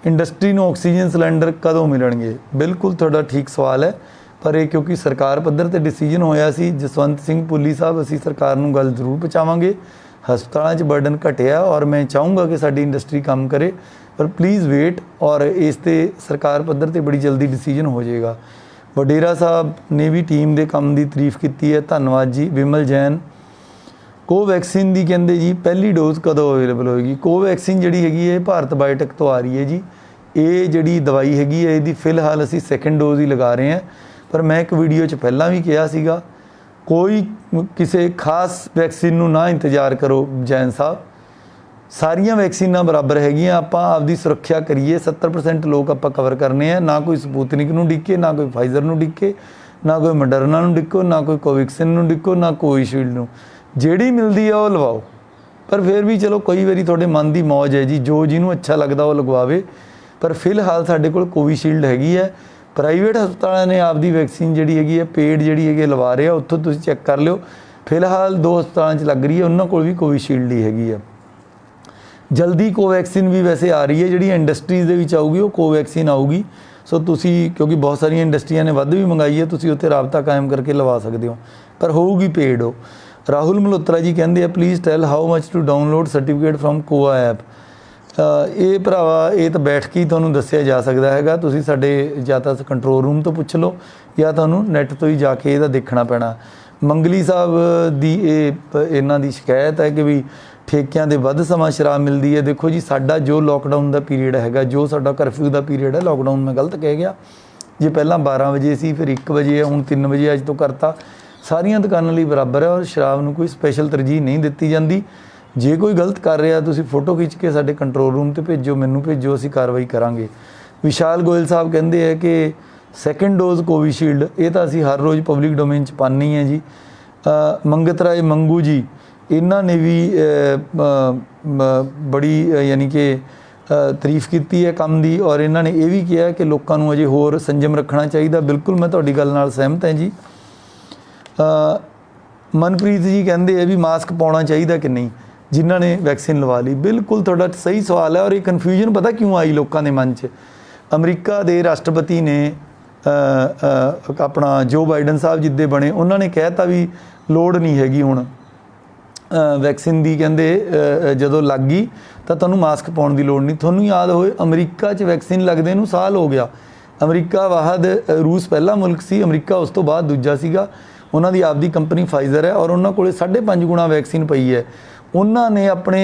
[SPEAKER 1] इंडस्ट्री नूं ऑक्सीजन सिलेंडर कदों मिलणगे? बिल्कुल तुहाडा ठीक सवाल है, पर ये क्योंकि सरकार पद्धर ते डिसीजन होया सी, जसवंत सिंह पुली साहब असी सरकार नूं गल जरूर पहुँचावांगे। हस्पतालों च बर्डन घटिया और मैं चाहूँगा कि साडी इंडस्ट्री काम करे, पर प्लीज़ वेट, और इस ते सरकार पद्धर ते बड़ी जल्दी डिसीजन हो जाएगा। वडेरा साहब ने भी टीम के काम की तारीफ की है, धन्यवाद जी। विमल जैन कोवैक्सीन की कहते जी पहली डोज कदों अवेलेबल होएगी? कोवैक्सीन जी हैगी है भारत बायोटेक तो आ रही है जी, ये जी दवाई हैगी है, ये फिलहाल असी सैकेंड डोज ही लगा रहे हैं। पर मैं एक वीडियो च पहला भी कहा सीगा, कोई किसी खास वैक्सीन नूं ना इंतजार करो जैन साहब, सारिया वैक्सीनां बराबर हैगियां, आपां आपदी सुरक्षा करिए। 70% लोग आपां कवर करने हैं, ना कोई स्पूतनिक नूं डिक्के, ना कोई फाइजर नूं डिक्के, ना कोई मॉडर्ना नूं डिक्को, ना कोई कोवैक्सीन नूं डिक्को, ना कोविशील्ड नूं। ਜਿਹੜੀ मिलती है वह लवाओ, पर फिर भी चलो कई बारी थोड़े मन की मौज है जी, जो जिन्हों अच्छा लगता वह लगवावे। पर फिलहाल साढ़े कोल कोविशील्ड हैगी है, प्राइवेट हस्पतालों ने आपकी वैक्सीन जी हैगी है पेड जी है लवा रहे हैं, उत्थों तुसीं चैक कर लियो। फिलहाल 2 हस्पतालों लग रही है, उन्होंने कोल भी कोविशील्ड ही हैगी है। जल्दी कोवैक्सीन भी वैसे आ रही है, जी इंडस्ट्रीज़ दे विच आऊगी वो कोवैक्सीन आऊगी। सो तुसी क्योंकि बहुत सारिया इंडस्ट्रियां ने वध भी मंगाई है, तुसी उत्थे राबता कायम करके लवा सकते हो, पर होगी पेड हो। राहुल मल्होत्रा जी कहते हैं please tell how much to download certificate from CoWIN app. ये भरावा ये तो बैठ के ही तुहानूं दस्सिया जा सकता है, तुसीं साडे या तो कंट्रोल रूम तो पुछ लो या तुहानूं नैट तो ही जाके इहदा देखना पैना। मंगली साहब दी इन्हां दी शिकायत है कि भी ठेकिਆਂ ਦੇ ਵੱਧ ਸਮਾਂ शराब मिलती है। देखो जी साडा जो लॉकडाउन का पीरीयड हैगा, जो साडा करफ्यू का पीरीयड है, लॉकडाउन मैं गलत कह गया जे पहला 12 वजे सी, फिर 1 वजे है, हुण 3 वजे अज तो करता। सारिया दुकानों लिए बराबर है और शराब में कोई स्पैशल तरजीह नहीं दी जाती। जे कोई गलत कर रहा तुसीं फोटो खिंच के साडे कंट्रोल रूम ते भेजो, मैनू भेजो, असीं कार्रवाई करांगे। विशाल गोयल साहब कहते हैं कि सैकेंड डोज कोविशील्ड ये तो असीं हर रोज़ पब्लिक डोमेन च पानी है जी। मंगत राय मंगू जी इन्हां ने भी बड़ी यानी कि तारीफ की है काम की, और इन्होंने ये भी कहा कि लोगों को अजे होर संयम रखना चाहिए। बिल्कुल मैं तुहाडी गल नाल सहमत हैं जी। मनप्रीत जी कहते हैं भी मास्क पाना चाहिए कि नहीं जिन्हों ने वैक्सीन लवा ली? बिल्कुल थोड़ा सही सवाल है, और ये कन्फ्यूजन पता क्यों आई लोगों के मन च? अमरीका के राष्ट्रपति ने अपना जो बाइडन साहब जिद्दे बने उन्होंने कहता भी लोड़ नहीं हैगी हुण वैक्सीन की, कहते जदों लग गई तो तुहानूं मास्क पाउण की लोड़ नहीं। तुहानूं याद होए अमरीका च वैक्सीन लगदे नूं साल हो गया। अमरीका वाहद रूस पहला मुल्क सी, अमरीका उस तो बाद दूजा सीगा। उन्हां दी आपदी कंपनी फाइजर है और उन्हां कोले 5.5 गुणा वैक्सीन पई है। उन्होंने अपने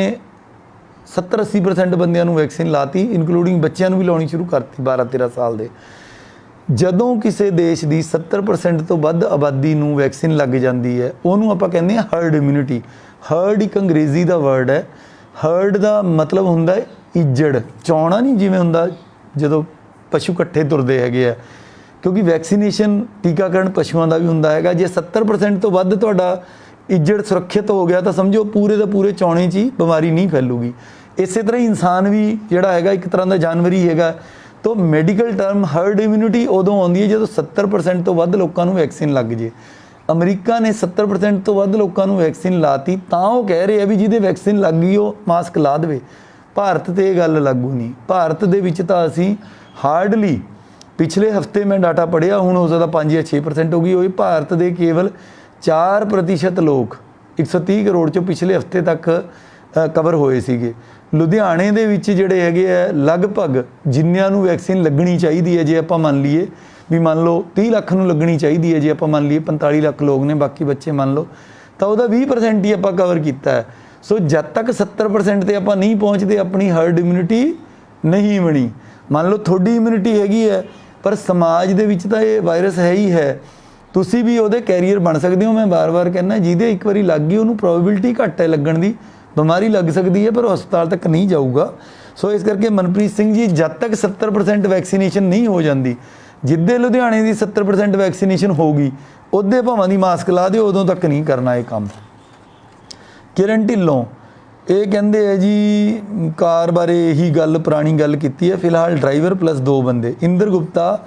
[SPEAKER 1] 70-80% बंदियां नूं वैक्सीन लाती, इनकलूडिंग बच्चों भी लाउणी शुरू करती 12-13 साल के। जदों किसी देश की 70% तो वध आबादी नूं वैक्सीन लग जाती है, उन्होंने आपां कहंदे आ हर्ड इम्यूनिटी। हर्ड एक अंग्रेजी का वर्ड है। हर्ड का मतलब हुंदा है इज्जड़, चौना नहीं जिवें हुंदा जदों पशु इकट्ठे तुरदे हैगे आ, क्योंकि वैक्सीनेशन टीकाकरण पशुओं का भी हुंदा हैगा। जे 70% तो वध तुहाडा इज्जड़ सुरक्षित हो गया तो समझो पूरे के पूरे चौने च ही बीमारी नहीं फैलूगी। इस तरह ही इंसान भी जिहड़ा हैगा एक तरह का जानवर ही हैगा। तो मैडिकल टर्म हर्ड इम्यूनिटी उदों आउंदी है जदों 70% तो वध लोकां नूं वैक्सीन लग जे। अमरीका ने 70% तो वध लोकां नूं वैक्सीन लाती, तां वो कह रहे हैं भी जिहदे वैक्सीन लग गई वो मास्क ला देवे। भारत ते ये गल लागू नहीं। भारत दे विच तां असीं हार्डली पिछले हफ्ते मैं डाटा पढ़िया, हुण हो सकदा 5 या 6% हो गई होई। भारत दे केवल 4% लोग 130 करोड़ चों पिछले हफ्ते तक कवर होए सीगे। लुधियाणे दे विच जिहड़े हैगे आ लगभग जिन्नियां नूं वैक्सीन लगनी चाहिए है, जे आपां मान लीए भी मान लो 30 लाख नूं लगनी चाहिए है, जे आपां मान लीए 45 लाख लोग ने, बाकी बच्चे मान लो, तो वह 20% ही आपां कवर किया है। सो जब तक 70% ते आपां नहीं पहुँचते अपनी हर्ड इम्यूनिटी नहीं बनी। मान लो थोड़ी इम्यूनिटी हैगी है पर समाज दे विच तां ये वायरस है ही है। ਤੁਸੀਂ ਵੀ ਉਹਦੇ ਕੈਰੀਅਰ ਬਣ ਸਕਦੇ ਹੋ। ਮੈਂ ਬਾਰ-ਬਾਰ ਕਹਿੰਦਾ ਜਿਹਦੇ ਇੱਕ ਵਾਰੀ ਲੱਗ ਗਈ ਉਹਨੂੰ ਪ੍ਰੋਬੇਬਿਲਿਟੀ ਘੱਟ ਹੈ ਲੱਗਣ ਦੀ, ਬਿਮਾਰੀ ਲੱਗ ਸਕਦੀ ਹੈ ਪਰ ਉਹ ਹਸਪਤਾਲ ਤੱਕ ਨਹੀਂ ਜਾਊਗਾ। ਸੋ ਇਸ ਕਰਕੇ ਮਨਪ੍ਰੀਤ ਸਿੰਘ ਜੀ, ਜਦ ਤੱਕ 70% ਵੈਕਸੀਨੇਸ਼ਨ ਨਹੀਂ ਹੋ ਜਾਂਦੀ, ਜਿੱਦੇ ਲੁਧਿਆਣੇ ਦੀ 70% ਵੈਕਸੀਨੇਸ਼ਨ ਹੋਊਗੀ ਉਹਦੇ ਭਾਵਾਂ ਦੀ ਮਾਸਕ ਲਾ ਦਿਓ, ਉਦੋਂ ਤੱਕ ਨਹੀਂ ਕਰਨਾ ਇਹ ਕੰਮ। ਕਿਰਨ ਢਿੱਲੋਂ ਇਹ ਕਹਿੰਦੇ ਹੈ ਜੀ ਕਾਰ ਬਾਰੇ ਇਹੀ ਗੱਲ, ਪੁਰਾਣੀ ਗੱਲ ਕੀਤੀ ਹੈ, ਫਿਲਹਾਲ ਡਰਾਈਵਰ ਪਲੱਸ 2 ਬੰਦੇ। ਇੰਦਰ ਗੁਪਤਾ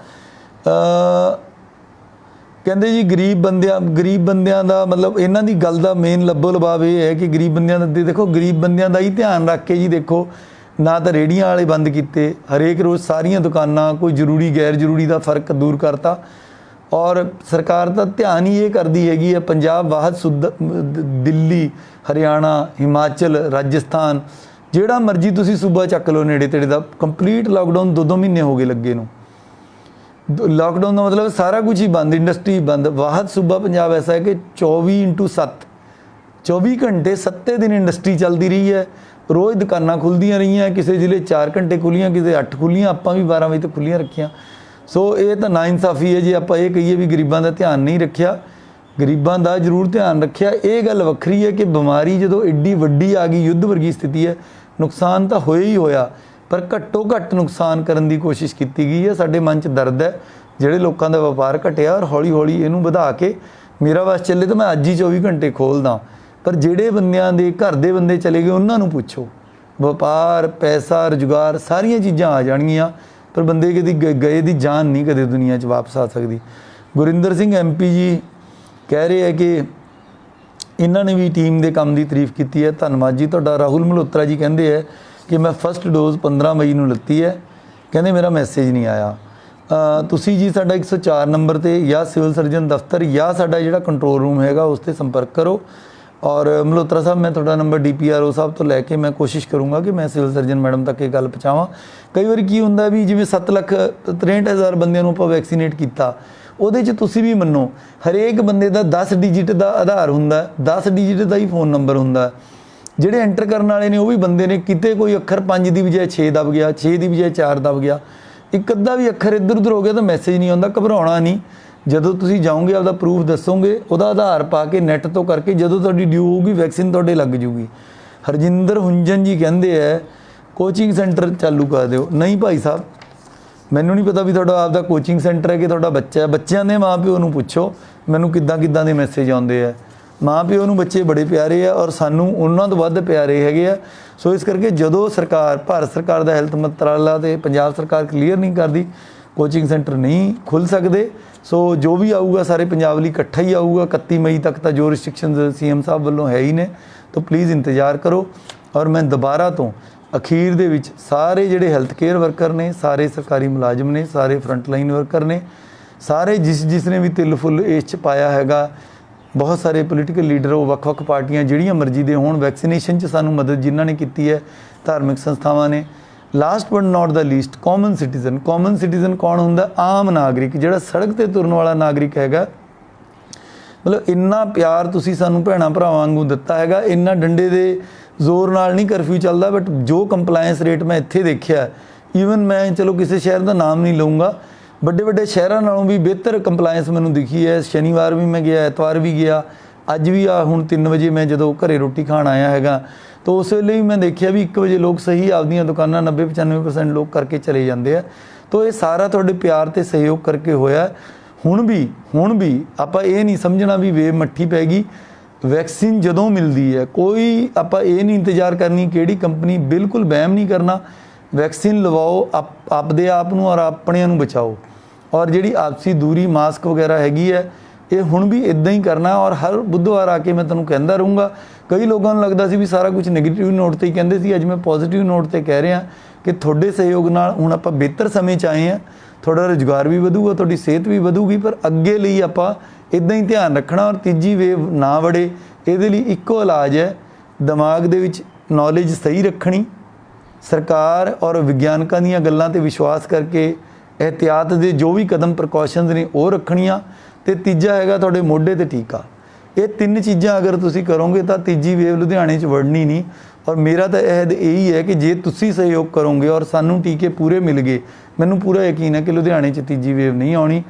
[SPEAKER 1] ਕਹਿੰਦੇ ਜੀ ਗਰੀਬ ਬੰਦਿਆਂ ਦਾ ਮਤਲਬ ਇਹਨਾਂ ਦੀ ਗੱਲ ਦਾ ਮੇਨ ਲੱਭੋ ਲਬਾਵ ਇਹ ਹੈ ਕਿ ਗਰੀਬ ਬੰਦਿਆਂ ਦਾ ਦੇਖੋ, ਗਰੀਬ ਬੰਦਿਆਂ ਦਾ ਹੀ ਧਿਆਨ ਰੱਖ ਕੇ ਜੀ ਦੇਖੋ, ਨਾ ਤਾਂ ਰੇਹੜੀਆਂ ਵਾਲੇ ਬੰਦ ਕੀਤੇ, ਹਰੇਕ ਰੋਜ਼ ਸਾਰੀਆਂ ਦੁਕਾਨਾਂ, ਕੋਈ ਜ਼ਰੂਰੀ ਗੈਰ ਜ਼ਰੂਰੀ ਦਾ ਫ਼ਰਕ ਦੂਰ ਕਰਤਾ। ਔਰ ਸਰਕਾਰ ਦਾ ਧਿਆਨ ਹੀ ਇਹ ਕਰਦੀ ਹੈਗੀ ਹੈ, ਪੰਜਾਬ ਵਾਹਦ ਦਿੱਲੀ, ਹਰਿਆਣਾ, ਹਿਮਾਚਲ, ਰਾਜਸਥਾਨ, ਜਿਹੜਾ ਮਰਜ਼ੀ ਤੁਸੀਂ ਸੂਬਾ ਚੱਕ ਲਓ ਨੇੜੇ ਤੇੜੇ ਦਾ, ਕੰਪਲੀਟ ਲਾਕਡਾਊਨ 2-2 ਮਹੀਨੇ ਹੋ ਗਏ ਲੱਗੇ ਨੂੰ। ਲਾਕਡਾਊਨ ਦਾ ਮਤਲਬ ਸਾਰਾ ਕੁਝ ਹੀ ਬੰਦ, ਇੰਡਸਟਰੀ ਬੰਦ। ਵਾਹਦ ਸੂਬਾ ਪੰਜਾਬ ਐਸਾ ਹੈ ਕਿ 24x7 24 ਘੰਟੇ 7 ਦਿਨ ਇੰਡਸਟਰੀ ਚੱਲਦੀ ਰਹੀ ਹੈ, ਰੋਜ਼ ਦੁਕਾਨਾਂ ਖੁੱਲ੍ਹਦੀਆਂ ਰਹੀਆਂ, ਕਿਸੇ ਜ਼ਿਲ੍ਹੇ 4 ਘੰਟੇ ਖੁੱਲ੍ਹੀਆਂ, ਕਿਸੇ 8 ਖੁੱਲ੍ਹੀਆਂ, ਆਪਾਂ ਵੀ 12 ਵਜੇ ਤੱਕ ਖੁੱਲ੍ਹੀਆਂ ਰੱਖੀਆਂ। ਸੋ ਇਹ ਤਾਂ ਨਾਇਨਸਾਫੀ ਹੈ ਜੇ ਆਪਾਂ ਇਹ ਕਹੀਏ ਵੀ ਗਰੀਬਾਂ ਦਾ ਧਿਆਨ ਨਹੀਂ ਰੱਖਿਆ। ਗਰੀਬਾਂ ਦਾ ਜ਼ਰੂਰ ਧਿਆਨ ਰੱਖਿਆ। ਇਹ ਗੱਲ ਵੱਖਰੀ ਹੈ ਕਿ ਬਿਮਾਰੀ ਜਦੋਂ ਐਡੀ ਵੱਡੀ ਆ ਗਈ, ਯੁੱਧ ਵਰਗੀ ਸਥਿਤੀ ਹੈ, ਨੁਕਸਾਨ ਤਾਂ ਹੋਇਆ ਹੀ ਹੋਇਆ, ਪਰ ਘੱਟੋ ਘੱਟ ਨੁਕਸਾਨ ਕਰਨ ਦੀ ਕੋਸ਼ਿਸ਼ ਕੀਤੀ ਗਈ ਹੈ। ਸਾਡੇ ਮਨ 'ਚ ਦਰਦ ਹੈ ਜਿਹੜੇ ਲੋਕਾਂ ਦਾ ਵਪਾਰ ਘਟਿਆ, ਔਰ ਹੌਲੀ ਹੌਲੀ ਇਹਨੂੰ ਵਧਾ ਕੇ ਮੇਰਾ ਬਸ ਚੱਲੇ ਤਾਂ ਮੈਂ ਅੱਜ ਹੀ 24 ਘੰਟੇ ਖੋਲ੍ਹਦਾ। ਪਰ ਜਿਹੜੇ ਬੰਦਿਆਂ ਦੇ ਘਰ ਦੇ ਬੰਦੇ ਚਲੇ ਗਏ ਉਹਨਾਂ ਨੂੰ ਪੁੱਛੋ, ਵਪਾਰ, ਪੈਸਾ, ਰੁਜ਼ਗਾਰ, ਸਾਰੀਆਂ ਚੀਜ਼ਾਂ ਆ ਜਾਣਗੀਆਂ, ਪਰ ਬੰਦੇ ਕਦੀ ਗਏ ਦੀ ਜਾਨ ਨਹੀਂ ਕਦੇ ਦੁਨੀਆ 'ਚ ਵਾਪਸ ਆ ਸਕਦੀ। ਗੁਰਿੰਦਰ ਸਿੰਘ MP ਜੀ ਕਹਿ ਰਹੇ ਹੈ ਕਿ ਇਹਨਾਂ ਨੇ ਵੀ ਟੀਮ ਦੇ ਕੰਮ ਦੀ ਤਾਰੀਫ ਕੀਤੀ ਹੈ, ਧੰਨਵਾਦ ਜੀ ਤੁਹਾਡਾ। ਰਾਹੁਲ ਮਲਹੋਤਰਾ ਜੀ ਕਹਿੰਦੇ ਹੈ ਕਿ ਮੈਂ ਫਸਟ ਡੋਜ਼ 15 ਮਈ ਨੂੰ ਲਿੱਤੀ ਹੈ, ਕਹਿੰਦੇ ਮੇਰਾ ਮੈਸੇਜ ਨਹੀਂ ਆਇਆ। ਤੁਸੀਂ ਜੀ ਸਾਡਾ 104 ਨੰਬਰ 'ਤੇ ਜਾਂ ਸਿਵਲ ਸਰਜਨ ਦਫ਼ਤਰ ਜਾਂ ਸਾਡਾ ਜਿਹੜਾ ਕੰਟਰੋਲ ਰੂਮ ਹੈਗਾ ਉਸ 'ਤੇ ਸੰਪਰਕ ਕਰੋ। ਔਰ ਮਲਹੋਤਰਾ ਸਾਹਿਬ ਮੈਂ ਤੁਹਾਡਾ ਨੰਬਰ DPRO ਸਾਹਿਬ ਤੋਂ ਲੈ ਕੇ ਮੈਂ ਕੋਸ਼ਿਸ਼ ਕਰੂੰਗਾ ਕਿ ਮੈਂ ਸਿਵਲ ਸਰਜਨ ਮੈਡਮ ਤੱਕ ਇਹ ਗੱਲ ਪਹੁੰਚਾਵਾਂ। ਕਈ ਵਾਰੀ ਕੀ ਹੁੰਦਾ ਵੀ ਜਿਵੇਂ 7,63,000 ਬੰਦਿਆਂ ਨੂੰ ਆਪਾਂ ਵੈਕਸੀਨੇਟ ਕੀਤਾ, ਉਹਦੇ 'ਚ ਤੁਸੀਂ ਵੀ ਮੰਨੋ ਹਰੇਕ ਬੰਦੇ ਦਾ 10 ਡਿਜਿਟ ਦਾ ਆਧਾਰ ਹੁੰਦਾ, 10 ਡਿਜਿਟ ਦਾ ਹੀ ਫ਼ੋਨ ਨੰਬਰ ਹੁੰਦਾ। ਜਿਹੜੇ ਐਂਟਰ ਕਰਨ ਵਾਲੇ ਨੇ ਉਹ ਵੀ ਬੰਦੇ ਨੇ, ਕਿਤੇ ਕੋਈ ਅੱਖਰ 5 ਦੀ ਬਜਾਏ 6 ਦਬ ਗਿਆ, 6 ਦੀ ਬਜਾਏ 4 ਦਬ ਗਿਆ, ਇੱਕ ਅੱਧਾ ਵੀ ਅੱਖਰ ਇੱਧਰ ਉੱਧਰ ਹੋ ਗਿਆ ਤਾਂ ਮੈਸੇਜ ਨਹੀਂ ਆਉਂਦਾ। ਘਬਰਾਉਣਾ ਨਹੀਂ, ਜਦੋਂ ਤੁਸੀਂ ਜਾਓਗੇ ਆਪਦਾ ਪ੍ਰੂਫ ਦੱਸੋਗੇ, ਉਹਦਾ ਆਧਾਰ ਪਾ ਕੇ ਨੈੱਟ ਤੋਂ ਕਰਕੇ ਜਦੋਂ ਤੁਹਾਡੀ ਡਿਊ ਹੋਊਗੀ ਵੈਕਸੀਨ ਤੁਹਾਡੇ ਲੱਗ ਜੂਗੀ। ਹਰਜਿੰਦਰ ਹੁੰਜਨ ਜੀ ਕਹਿੰਦੇ ਹੈ ਕੋਚਿੰਗ ਸੈਂਟਰ ਚਾਲੂ ਕਰ ਦਿਓ। ਨਹੀਂ ਭਾਈ ਸਾਹਿਬ, ਮੈਨੂੰ ਨਹੀਂ ਪਤਾ ਵੀ ਤੁਹਾਡਾ ਆਪਦਾ ਕੋਚਿੰਗ ਸੈਂਟਰ ਹੈ ਕਿ ਤੁਹਾਡਾ ਬੱਚਾ ਹੈ। ਬੱਚਿਆਂ ਦੇ ਮਾਂ ਪਿਓ ਨੂੰ ਪੁੱਛੋ ਮੈਨੂੰ ਕਿੱਦਾਂ ਦੇ ਮੈਸੇਜ ਆਉਂਦੇ ਆ। ਮਾਂ ਪਿਓ ਨੂੰ ਬੱਚੇ ਬੜੇ ਪਿਆਰੇ ਆ ਔਰ ਸਾਨੂੰ ਉਹਨਾਂ ਤੋਂ ਵੱਧ ਪਿਆਰੇ ਹੈਗੇ ਆ। ਸੋ ਇਸ ਕਰਕੇ ਜਦੋਂ ਸਰਕਾਰ, ਭਾਰਤ ਸਰਕਾਰ ਦਾ ਹੈਲਥ ਮੰਤਰਾਲਾ ਤੇ ਪੰਜਾਬ ਸਰਕਾਰ ਕਲੀਅਰ ਨਹੀਂ ਕਰਦੀ, ਕੋਚਿੰਗ ਸੈਂਟਰ ਨਹੀਂ ਖੁੱਲ੍ਹ ਸਕਦੇ। ਸੋ ਜੋ ਵੀ ਆਊਗਾ ਸਾਰੇ ਪੰਜਾਬ ਲਈ ਇਕੱਠਾ ਹੀ ਆਊਗਾ। 31 ਮਈ ਤੱਕ ਤਾਂ ਜੋ ਰਿਸਟ੍ਰਿਕਸ਼ਨਸ CM ਸਾਹਿਬ ਵੱਲੋਂ ਹੈ ਹੀ ਨੇ, ਤਾਂ ਪਲੀਜ਼ ਇੰਤਜ਼ਾਰ ਕਰੋ। ਔਰ ਮੈਂ ਦੁਬਾਰਾ ਤੋਂ ਅਖੀਰ ਦੇ ਵਿੱਚ ਸਾਰੇ ਜਿਹੜੇ ਹੈਲਥ ਕੇਅਰ ਵਰਕਰ ਨੇ, ਸਾਰੇ ਸਰਕਾਰੀ ਮੁਲਾਜ਼ਮ ਨੇ, ਸਾਰੇ ਫਰੰਟਲਾਈਨ ਵਰਕਰ ਨੇ, ਸਾਰੇ ਜਿਸ ਨੇ ਵੀ ਤਿਲ ਫੁੱਲ ਇਸ 'ਚ ਪਾਇਆ ਹੈਗਾ, ਬਹੁਤ ਸਾਰੇ ਪੋਲੀਟੀਕਲ ਲੀਡਰ, ਉਹ ਵੱਖ-ਵੱਖ ਪਾਰਟੀਆਂ ਜਿਹੜੀਆਂ ਮਰਜ਼ੀ ਦੇ ਹੋਣ, ਵੈਕਸੀਨੇਸ਼ਨ 'ਚ ਸਾਨੂੰ ਮਦਦ ਜਿਨ੍ਹਾਂ ਨੇ ਕੀਤੀ ਹੈ, ਧਾਰਮਿਕ ਸੰਸਥਾਵਾਂ ਨੇ। Last but not the least, common citizen. Common citizen ਕੌਣ ਹੁੰਦਾ? ਆਮ ਨਾਗਰਿਕ, ਜਿਹੜਾ ਸੜਕ 'ਤੇ ਤੁਰਨ ਵਾਲਾ ਨਾਗਰਿਕ ਹੈਗਾ। ਮਤਲਬ ਇੰਨਾ ਪਿਆਰ ਤੁਸੀਂ ਸਾਨੂੰ ਭੈਣਾਂ ਭਰਾਵਾਂ ਵਾਂਗੂ ਦਿੱਤਾ ਹੈਗਾ, ਇੰਨਾ ਡੰਡੇ ਦੇ ਜ਼ੋਰ ਨਾਲ ਨਹੀਂ ਕਰਫਿਊ ਚੱਲਦਾ, ਬਟ ਜੋ ਕੰਪਲਾਇੰਸ ਰੇਟ ਮੈਂ ਇੱਥੇ ਦੇਖਿਆ, ਈਵਨ ਮੈਂ ਚਲੋ ਕਿਸੇ ਸ਼ਹਿਰ ਦਾ ਨਾਮ ਨਹੀਂ ਲਊਂਗਾ, ਵੱਡੇ ਸ਼ਹਿਰਾਂ ਨਾਲੋਂ ਵੀ ਬਿਹਤਰ ਕੰਪਲਾਇੰਸ ਮੈਨੂੰ ਦਿਖੀ ਹੈ। ਸ਼ਨੀਵਾਰ ਵੀ ਮੈਂ ਗਿਆ, ਐਤਵਾਰ ਵੀ ਗਿਆ, ਅੱਜ ਵੀ ਆ ਹੁਣ 3 ਵਜੇ ਮੈਂ ਜਦੋਂ ਘਰੇ ਰੋਟੀ ਖਾਣ ਆਇਆ ਹੈਗਾ, ਤਾਂ ਉਸ ਵੇਲੇ ਵੀ ਮੈਂ ਦੇਖਿਆ ਵੀ 1 ਵਜੇ ਲੋਕ ਸਹੀ ਆਪਦੀਆਂ ਦੁਕਾਨਾਂ 90-95% ਲੋਕ ਕਰਕੇ ਚਲੇ ਜਾਂਦੇ ਆ। ਤਾਂ ਇਹ ਸਾਰਾ ਤੁਹਾਡੇ ਪਿਆਰ ਅਤੇ ਸਹਿਯੋਗ ਕਰਕੇ ਹੋਇਆ। ਹੁਣ ਵੀ ਆਪਾਂ ਇਹ ਨਹੀਂ ਸਮਝਣਾ ਵੀ ਵੇਵ ਮੱਠੀ ਪੈ ਗਈ। ਵੈਕਸੀਨ ਜਦੋਂ ਮਿਲਦੀ ਹੈ, ਕੋਈ ਆਪਾਂ ਇਹ ਨਹੀਂ ਇੰਤਜ਼ਾਰ ਕਰਨੀ ਕਿਹੜੀ ਕੰਪਨੀ, ਬਿਲਕੁਲ ਵਹਿਮ ਨਹੀਂ ਕਰਨਾ। ਵੈਕਸੀਨ ਲਵਾਓ, ਆਪਦੇ ਆਪ ਨੂੰ ਔਰ ਆਪਣਿਆਂ ਨੂੰ ਬਚਾਓ। ਔਰ ਜਿਹੜੀ ਆਪਸੀ ਦੂਰੀ, ਮਾਸਕ ਵਗੈਰਾ ਹੈਗੀ ਹੈ, ਇਹ ਹੁਣ ਵੀ ਇੱਦਾਂ ਹੀ ਕਰਨਾ। ਔਰ ਹਰ ਬੁੱਧਵਾਰ ਆ ਕੇ ਮੈਂ ਤੁਹਾਨੂੰ ਕਹਿੰਦਾ ਰਹੂੰਗਾ। ਕਈ ਲੋਕਾਂ ਨੂੰ ਲੱਗਦਾ ਸੀ ਵੀ ਸਾਰਾ ਕੁਝ ਨੈਗੇਟਿਵ ਨੋਟ 'ਤੇ ਹੀ ਕਹਿੰਦੇ ਸੀ, ਅੱਜ ਮੈਂ ਪੋਜ਼ੀਟਿਵ ਨੋਟ 'ਤੇ ਕਹਿ ਰਿਹਾ ਕਿ ਤੁਹਾਡੇ ਸਹਿਯੋਗ ਨਾਲ ਹੁਣ ਆਪਾਂ ਬਿਹਤਰ ਸਮੇਂ 'ਚ ਆਏ ਹਾਂ। ਤੁਹਾਡਾ ਰੁਜ਼ਗਾਰ ਵੀ ਵਧੂਗਾ, ਤੁਹਾਡੀ ਸਿਹਤ ਵੀ ਵਧੂਗੀ, ਪਰ ਅੱਗੇ ਲਈ ਆਪਾਂ ਇੱਦਾਂ ਹੀ ਧਿਆਨ ਰੱਖਣਾ। ਔਰ ਤੀਜੀ ਵੇਵ ਨਾ ਵੜੇ, ਇਹਦੇ ਲਈ ਇੱਕੋ ਇਲਾਜ ਹੈ, ਦਿਮਾਗ ਦੇ ਵਿੱਚ ਨੌਲੇਜ ਸਹੀ ਰੱਖਣੀ, ਸਰਕਾਰ ਔਰ ਵਿਗਿਆਨਕਾਂ ਦੀਆਂ ਗੱਲਾਂ 'ਤੇ ਵਿਸ਼ਵਾਸ ਕਰਕੇ ਇਹਤਿਆਤ ਦੇ ਜੋ ਵੀ ਕਦਮ ਪ੍ਰੀਕਾਸ਼ਨਸ ਨੇ ਉਹ ਰੱਖਣੀਆਂ, ਅਤੇ ਤੀਜਾ ਹੈਗਾ ਤੁਹਾਡੇ ਮੋਢੇ 'ਤੇ ਟੀਕਾ। ਇਹ 3 ਚੀਜ਼ਾਂ ਅਗਰ ਤੁਸੀਂ ਕਰੋਗੇ ਤਾਂ ਤੀਜੀ ਵੇਵ ਲੁਧਿਆਣੇ 'ਚ ਵੜਨੀ ਨਹੀਂ। ਔਰ ਮੇਰਾ ਤਾਂ ਅਹਿਦ ਇਹੀ ਹੈ ਕਿ ਜੇ ਤੁਸੀਂ ਸਹਿਯੋਗ ਕਰੋਗੇ ਔਰ ਸਾਨੂੰ ਟੀਕੇ ਪੂਰੇ ਮਿਲ ਗਏ, ਮੈਨੂੰ ਪੂਰਾ ਯਕੀਨ ਹੈ ਕਿ ਲੁਧਿਆਣੇ 'ਚ ਤੀਜੀ ਵੇਵ ਨਹੀਂ ਆਉਣੀ।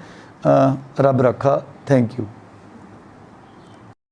[SPEAKER 1] ਰੱਬ ਰੱਖਾ। Thank you.